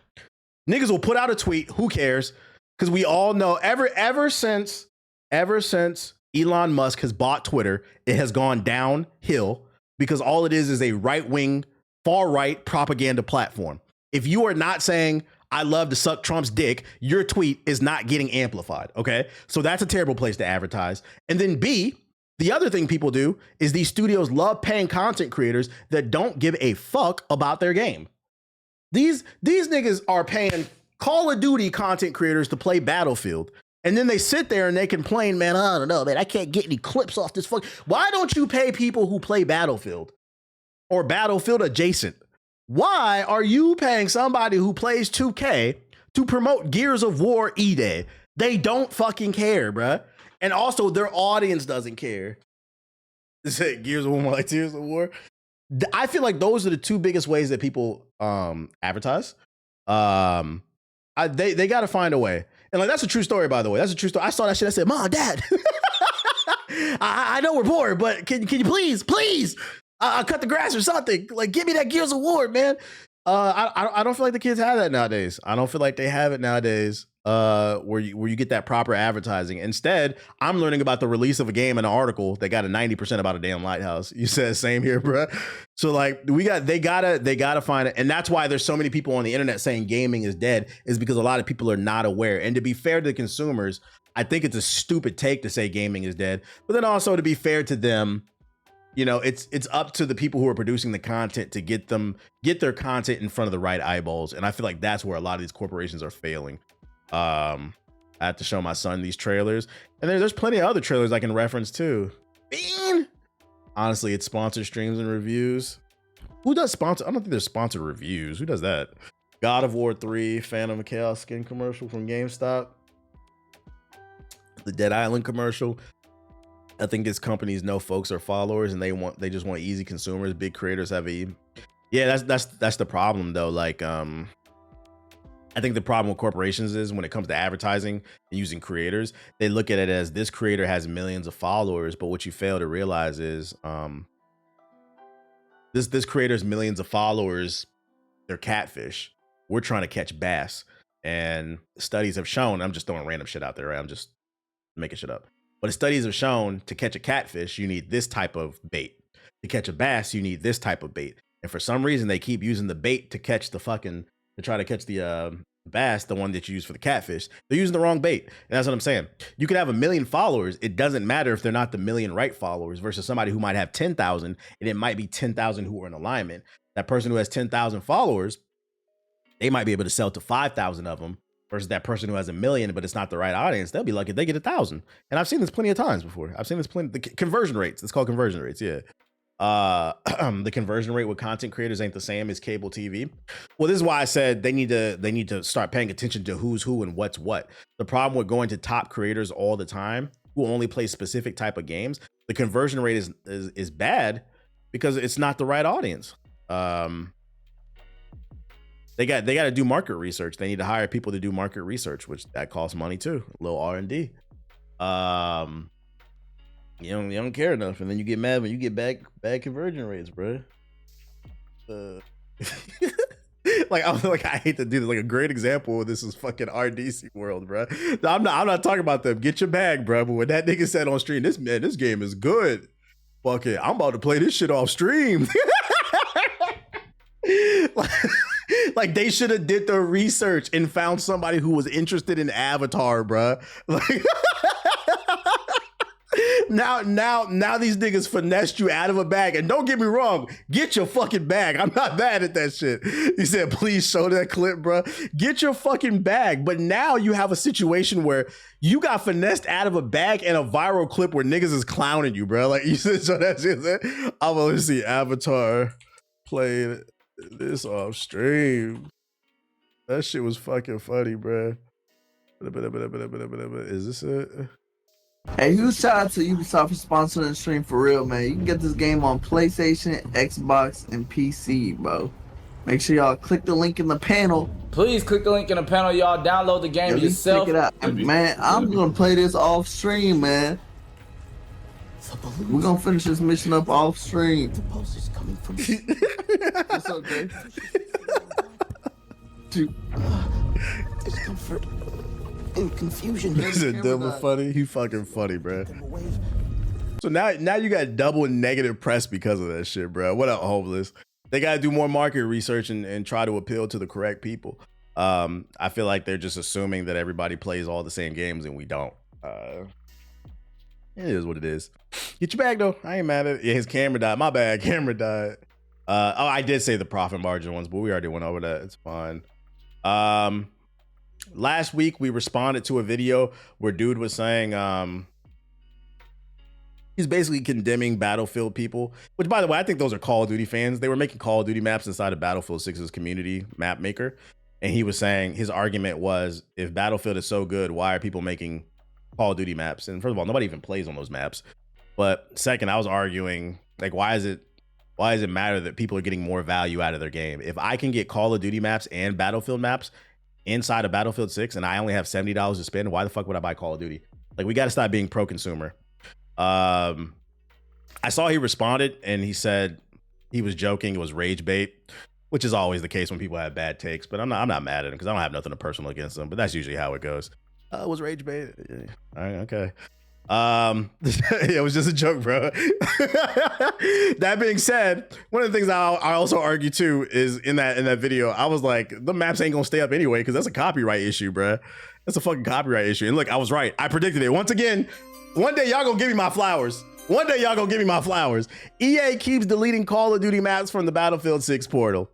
A: Niggas will put out a tweet. Who cares? Because we all know ever since Elon Musk has bought Twitter, it has gone downhill because all it is a right-wing, far-right propaganda platform. If you are not saying, I love to suck Trump's dick, your tweet is not getting amplified, okay? So that's a terrible place to advertise. And then B, the other thing people do is these studios love paying content creators that don't give a fuck about their game. These niggas are paying Call of Duty content creators to play Battlefield. And then they sit there and they complain, man, I don't know, man, I can't get any clips off this fuck. Why don't you pay people who play Battlefield or Battlefield adjacent? Why are you paying somebody who plays 2K to promote Gears of War E-Day? They don't fucking care, bruh. And also their audience doesn't care. They say Gears of War like Gears of War. I feel like those are the two biggest ways that people advertise. They got to find a way. And like, that's a true story, by the way. That's a true story. I saw that shit. I said, Mom, Dad, I know we're poor, but can you please cut the grass or something? Like, give me that Gears award, man. I don't feel like the kids have that nowadays. I don't feel like they have it nowadays. Where you get that proper advertising. Instead, I'm learning about the release of a game in an article that got a 90% about a damn lighthouse. You said same here, bro. So like they gotta find it, and that's why there's so many people on the internet saying gaming is dead, is because a lot of people are not aware. And to be fair to the consumers, I think it's a stupid take to say gaming is dead. But then also to be fair to them, you know, it's up to the people who are producing the content to get their content in front of the right eyeballs. And I feel like that's where a lot of these corporations are failing. I have to show my son these trailers, and there's plenty of other trailers I can reference too. Bean, honestly, it's sponsored streams and reviews. Who does sponsor? I don't think there's sponsored reviews. Who does that? God of War 3, Phantom Chaos skin commercial from GameStop. The Dead Island commercial. I think it's companies know folks are followers, and they just want easy consumers. Big creators have that's the problem though. Like I think the problem with corporations is when it comes to advertising and using creators, they look at it as this creator has millions of followers, but what you fail to realize is this creator's millions of followers, they're catfish. We're trying to catch bass, and studies have shown, I'm just throwing random shit out there, right? I'm just making shit up. But the studies have shown to catch a catfish, you need this type of bait. To catch a bass, you need this type of bait. And for some reason, they keep using the bait to try to catch the bass, the one that you use for the catfish. They're using the wrong bait. And that's what I'm saying. You could have 1 million followers. It doesn't matter if they're not the million right followers versus somebody who might have 10,000, and it might be 10,000 who are in alignment. That person who has 10,000 followers, they might be able to sell to 5,000 of them versus that person who has 1 million, but it's not the right audience. They'll be lucky if they get 1,000. And I've seen this plenty of times before. I've seen this plenty. The conversion rates. It's called conversion rates. Yeah. The conversion rate with content creators ain't the same as cable TV. Well, this is why I said they need to start paying attention to who's who and what's what. The problem with going to top creators all the time who only play specific type of games, the conversion rate is bad because it's not the right audience. They got to do market research. They need to hire people to do market research, which that costs money too. A little R&D. You don't care enough, and then you get mad when you get bad conversion rates, bro. I hate to do this. Like a great example of this is fucking RDC World, bro. I'm not talking about them. Get your bag, bro. But when that nigga said on stream, this game is good. Fuck it, I'm about to play this shit off stream. Like they should have did the research and found somebody who was interested in Avatar, bro. Like. Now these niggas finessed you out of a bag. And don't get me wrong, get your fucking bag. I'm not mad at that shit. He said, please show that clip, bro. Get your fucking bag. But now you have a situation where you got finessed out of a bag and a viral clip where niggas is clowning you, bro. Like you said, so that's it. I'm gonna see Avatar played this off stream. That shit was fucking funny, bro. Is this it?
K: Hey, huge shout out to Ubisoft for sponsoring the stream for real, man. You can get this game on PlayStation, Xbox, and PC, bro. Make sure y'all click the link in the panel.
L: Please click the link in the panel, y'all. Download the game yourself.
K: Check it out. Man, I'm gonna play this off stream, man. We're gonna finish this mission up off stream. The pulse is coming from What's up, Dave?
I: Discomfort and confusion.
A: This is double funny. He fucking funny, bro. So now you got double negative press because of that shit, bro. What up, homeless? They gotta do more market research and try to appeal to the correct people. I feel like they're just assuming that everybody plays all the same games and we don't. It is what it is. Get your bag though. I ain't mad at it. Yeah, his camera died. My bad. Camera died. I did say the profit margin ones, but we already went over that. It's fine. Last week we responded to a video where dude was saying he's basically condemning Battlefield people, which by the way, I think those are Call of Duty fans. They were making Call of Duty maps inside of Battlefield 6's community map maker. And he was saying his argument was, if Battlefield is so good, why are people making Call of Duty maps? And first of all, nobody even plays on those maps. But second, I was arguing, like, why does it matter that people are getting more value out of their game? If I can get Call of Duty maps and Battlefield maps inside of Battlefield 6 and I only have $70 to spend, why the fuck would I buy Call of Duty? Like, we got to stop being pro-consumer. I saw he responded and he said he was joking. It was rage bait, which is always the case when people have bad takes. But I'm not mad at him because I don't have nothing personal against him. But that's usually how it goes. It was rage bait. All right, okay. It was just a joke, bro. That being said, one of the things I also argue too is in that video, I was like, the maps ain't gonna stay up anyway because that's a copyright issue, bro. That's a fucking copyright issue. And look, I was right. I predicted it. Once again, one day y'all gonna give me my flowers. One day y'all gonna give me my flowers. EA keeps deleting Call of Duty maps from the Battlefield 6 portal.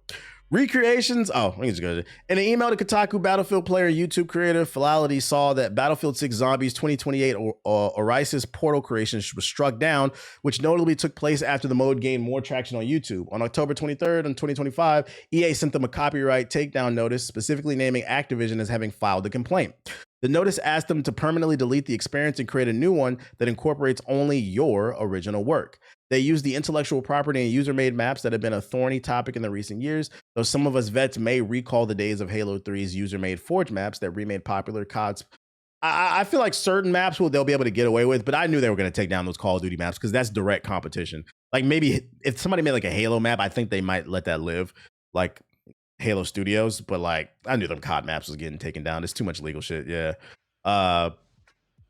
A: Recreations, let me just go. In an email to Kotaku, Battlefield player YouTube creator Falality saw that Battlefield 6 Zombies 2028 Orisis portal creation was struck down, which notably took place after the mode gained more traction on YouTube. On October 23rd, 2025, EA sent them a copyright takedown notice, specifically naming Activision as having filed the complaint. The notice asked them to permanently delete the experience and create a new one that incorporates only your original work. They use the intellectual property and user-made maps that have been a thorny topic in the recent years, though some of us vets may recall the days of Halo 3's user-made Forge maps that remade popular CODs. I feel like certain maps they'll be able to get away with, but I knew they were going to take down those Call of Duty maps because that's direct competition. Like maybe if somebody made like a Halo map, I think they might let that live, like Halo Studios, but like I knew them COD maps was getting taken down. It's too much legal shit, yeah.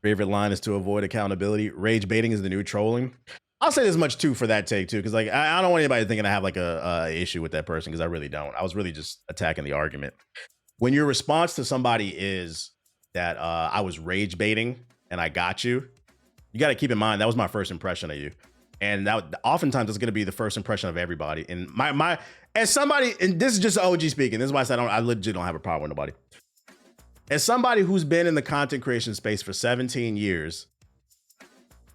A: Favorite line is to avoid accountability. Rage baiting is the new trolling. I'll say this much too for that take too, because like I don't want anybody thinking I have like a issue with that person because I really don't. I was really just attacking the argument. When your response to somebody is that I was rage baiting and I got you, you got to keep in mind that was my first impression of you, and that oftentimes it's going to be the first impression of everybody. And my as somebody, and this is just OG speaking. This is why I said I legit don't have a problem with nobody. As somebody who's been in the content creation space for 17 years,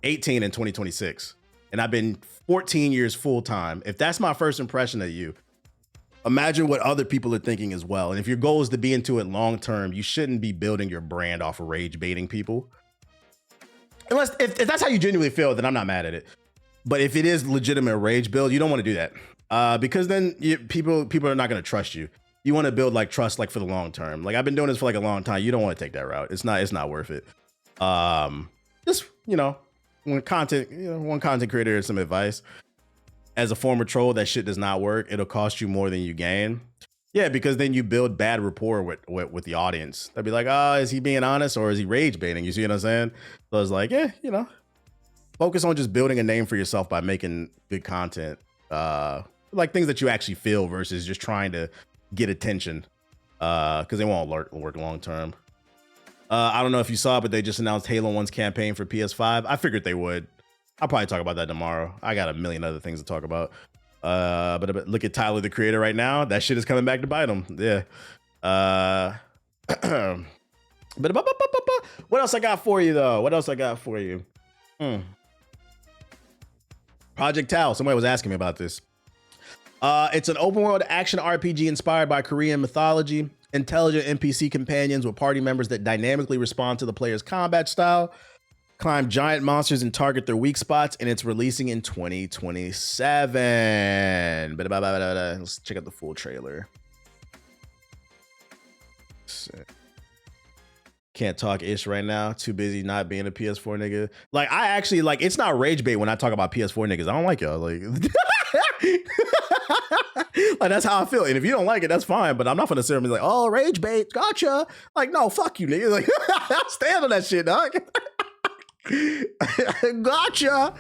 A: 18 in 2026. And I've been 14 years full time. If that's my first impression of you, imagine what other people are thinking as well. And if your goal is to be into it long term, you shouldn't be building your brand off of rage baiting people. Unless if that's how you genuinely feel, then I'm not mad at it. But if it is legitimate rage build, you don't want to do that because then people are not going to trust you. You want to build like trust like for the long term. Like I've been doing this for like a long time. You don't want to take that route. It's not worth it. Just one content creator has some advice. As a former troll, that shit does not work. It'll cost you more than you gain. Yeah, because then you build bad rapport with the audience. They'll be like, oh, is he being honest or is he rage baiting? You see what I'm saying? So it's like, yeah, focus on just building a name for yourself by making good content. Like things that you actually feel versus just trying to get attention because they won't work long term. I don't know if you saw it, but they just announced Halo 1's campaign for PS5. I figured they would. I'll probably talk about that tomorrow. I got a million other things to talk about. But look at Tyler, the creator, right now. That shit is coming back to bite him. Yeah. But what else I got for you, though? What else I got for you? Project Tau. Somebody was asking me about this. It's an open world action RPG inspired by Korean mythology. Intelligent NPC companions with party members that dynamically respond to the player's combat style, climb giant monsters and target their weak spots, and it's releasing in 2027. Let's check out the full trailer. Can't talk ish right now. Too busy not being a PS4 nigga. Like I actually like it's not rage bait when I talk about PS4 niggas. I don't like y'all. Like like that's how I feel. And if you don't like it, that's fine. But I'm not gonna sit and be like, oh, rage bait, gotcha. Like, no, fuck you, nigga. Like, I'll stand on that shit, dog. Gotcha.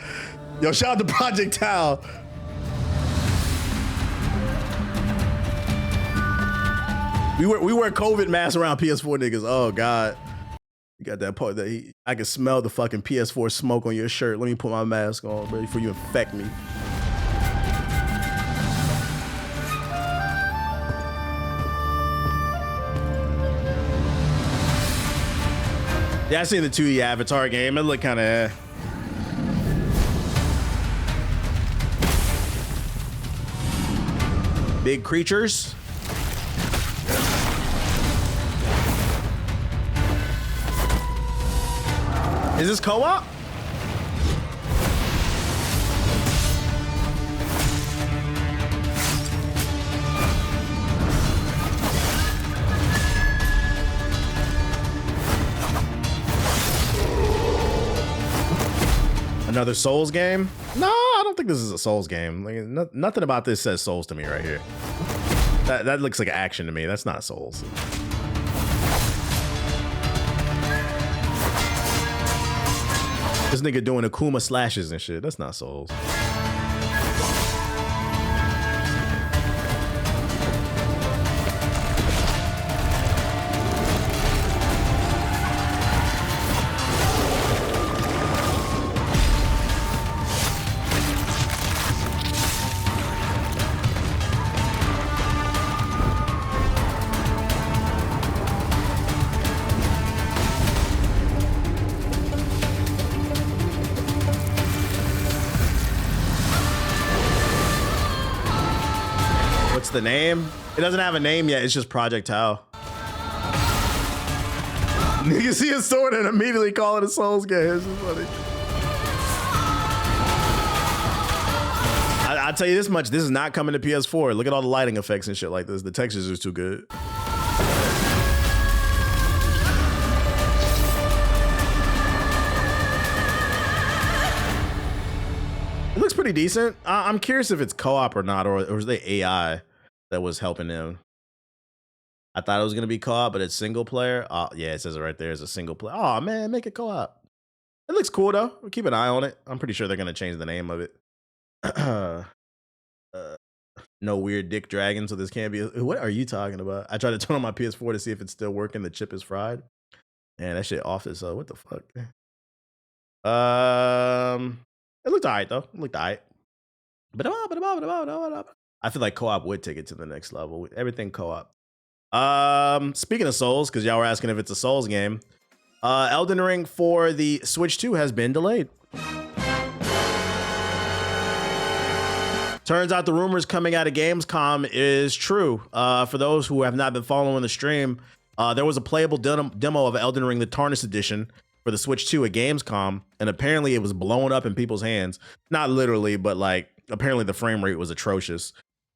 A: Yo, shout out to Project Tau. We wear COVID masks around PS4 niggas. Oh God. You got that part that I can smell the fucking PS4 smoke on your shirt. Let me put my mask on, bro, before you infect me. Yeah, I seen the 2D Avatar game. It looked kind of big creatures. Is this co-op? Another Souls game? No, I don't think this is a Souls game. Like, nothing about this says Souls to me right here. That looks like action to me. That's not Souls. This nigga doing Akuma slashes and shit. That's not Souls. What's the name? It doesn't have a name yet. It's just Projectile. Nigga see a sword and immediately call it a Souls game. This is funny. I'll tell you this much. This is not coming to PS4. Look at all the lighting effects and shit like this. The textures are too good. It looks pretty decent. I'm curious if it's co-op or not, or is the AI that was helping him. I thought it was gonna be co-op, but it's single player. Oh yeah, it says it right there. It's a single player. Oh man, make it co-op. It looks cool though. We'll keep an eye on it. I'm pretty sure they're gonna change the name of it. No weird dick dragon, so this can't be. What are you talking about? I tried to turn on my PS4 to see if it's still working. The chip is fried. Man, that shit off is what the fuck. It looked alright though. It looked alright. I feel like co-op would take it to the next level. Everything co-op. Speaking of Souls, because y'all were asking if it's a Souls game, Elden Ring for the Switch 2 has been delayed. Turns out the rumors coming out of Gamescom is true. For those who have not been following the stream, there was a playable demo of Elden Ring, the Tarnished Edition, for the Switch 2 at Gamescom, and apparently it was blowing up in people's hands. Not literally, but like apparently the frame rate was atrocious.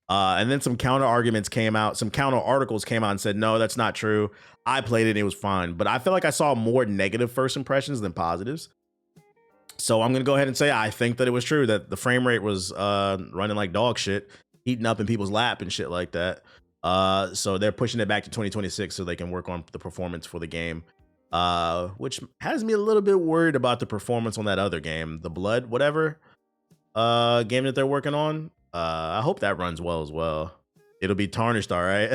A: And then some counter arguments came out. Some counter articles came out and said, no, that's not true. I played it and it was fine. But I feel like I saw more negative first impressions than positives. So I'm going to go ahead and say I think that it was true, that the frame rate was running like dog shit, heating up in people's lap and shit like that. So they're pushing it back to 2026 so they can work on the performance for the game, which has me a little bit worried about the performance on that other game, the Blood, whatever game that they're working on. I hope that runs well as well. It'll be Tarnished, all right.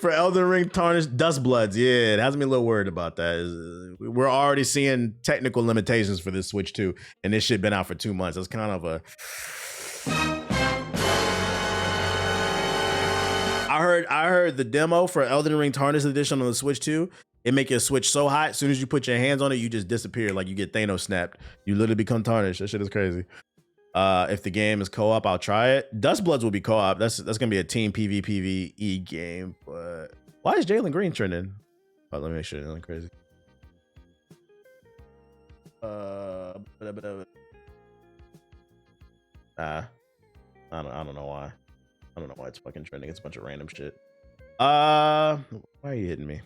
A: For Elden Ring, Tarnished, Dustbloods. Yeah, it has me a little worried about that. We're already seeing technical limitations for this Switch 2, and this shit been out for 2 months. That's kind of a... I heard the demo for Elden Ring Tarnished Edition on the Switch 2. It make your Switch so hot, as soon as you put your hands on it, you just disappear, like you get Thanos snapped. You literally become tarnished. That shit is crazy. If the game is co-op, I'll try it. Dustbloods will be co-op. That's gonna be a team PvPvE game. But why is Jalen Green trending? Oh, let me make sure nothing crazy. I don't know why. I don't know why it's fucking trending. It's a bunch of random shit. Why are you hitting me?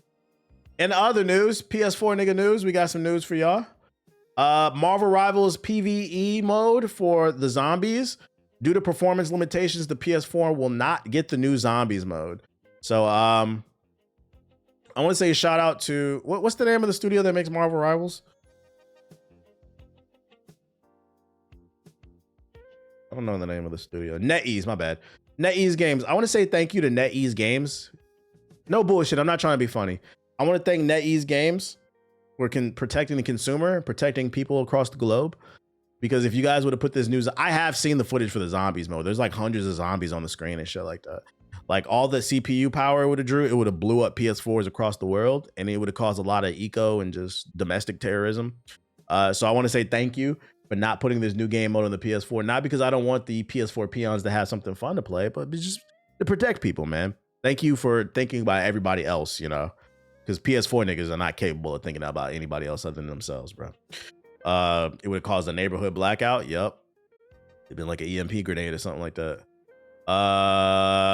A: In other news, PS4 nigga news, we got some news for y'all. Marvel Rivals PvE mode for the zombies. Due to performance limitations, the PS4 will not get the new zombies mode. So I want to say a shout out to what's the name of the studio that makes Marvel Rivals? I don't know the name of the studio. NetEase, my bad. NetEase Games. I want to say thank you to NetEase Games. No bullshit. I'm not trying to be funny. I want to thank NetEase Games for protecting the consumer, protecting people across the globe. Because if you guys would have put this news, I have seen the footage for the zombies mode. There's like hundreds of zombies on the screen and shit like that. Like all the CPU power it would have drew, it would have blew up PS4s across the world, and it would have caused a lot of eco and just domestic terrorism. So I want to say thank you for not putting this new game mode on the PS4. Not because I don't want the PS4 peons to have something fun to play, but just to protect people, man. Thank you for thinking about everybody else, you know, because PS4 niggas are not capable of thinking about anybody else other than themselves, bro. It would have caused a neighborhood blackout. Yep. It'd been like an EMP grenade or something like that.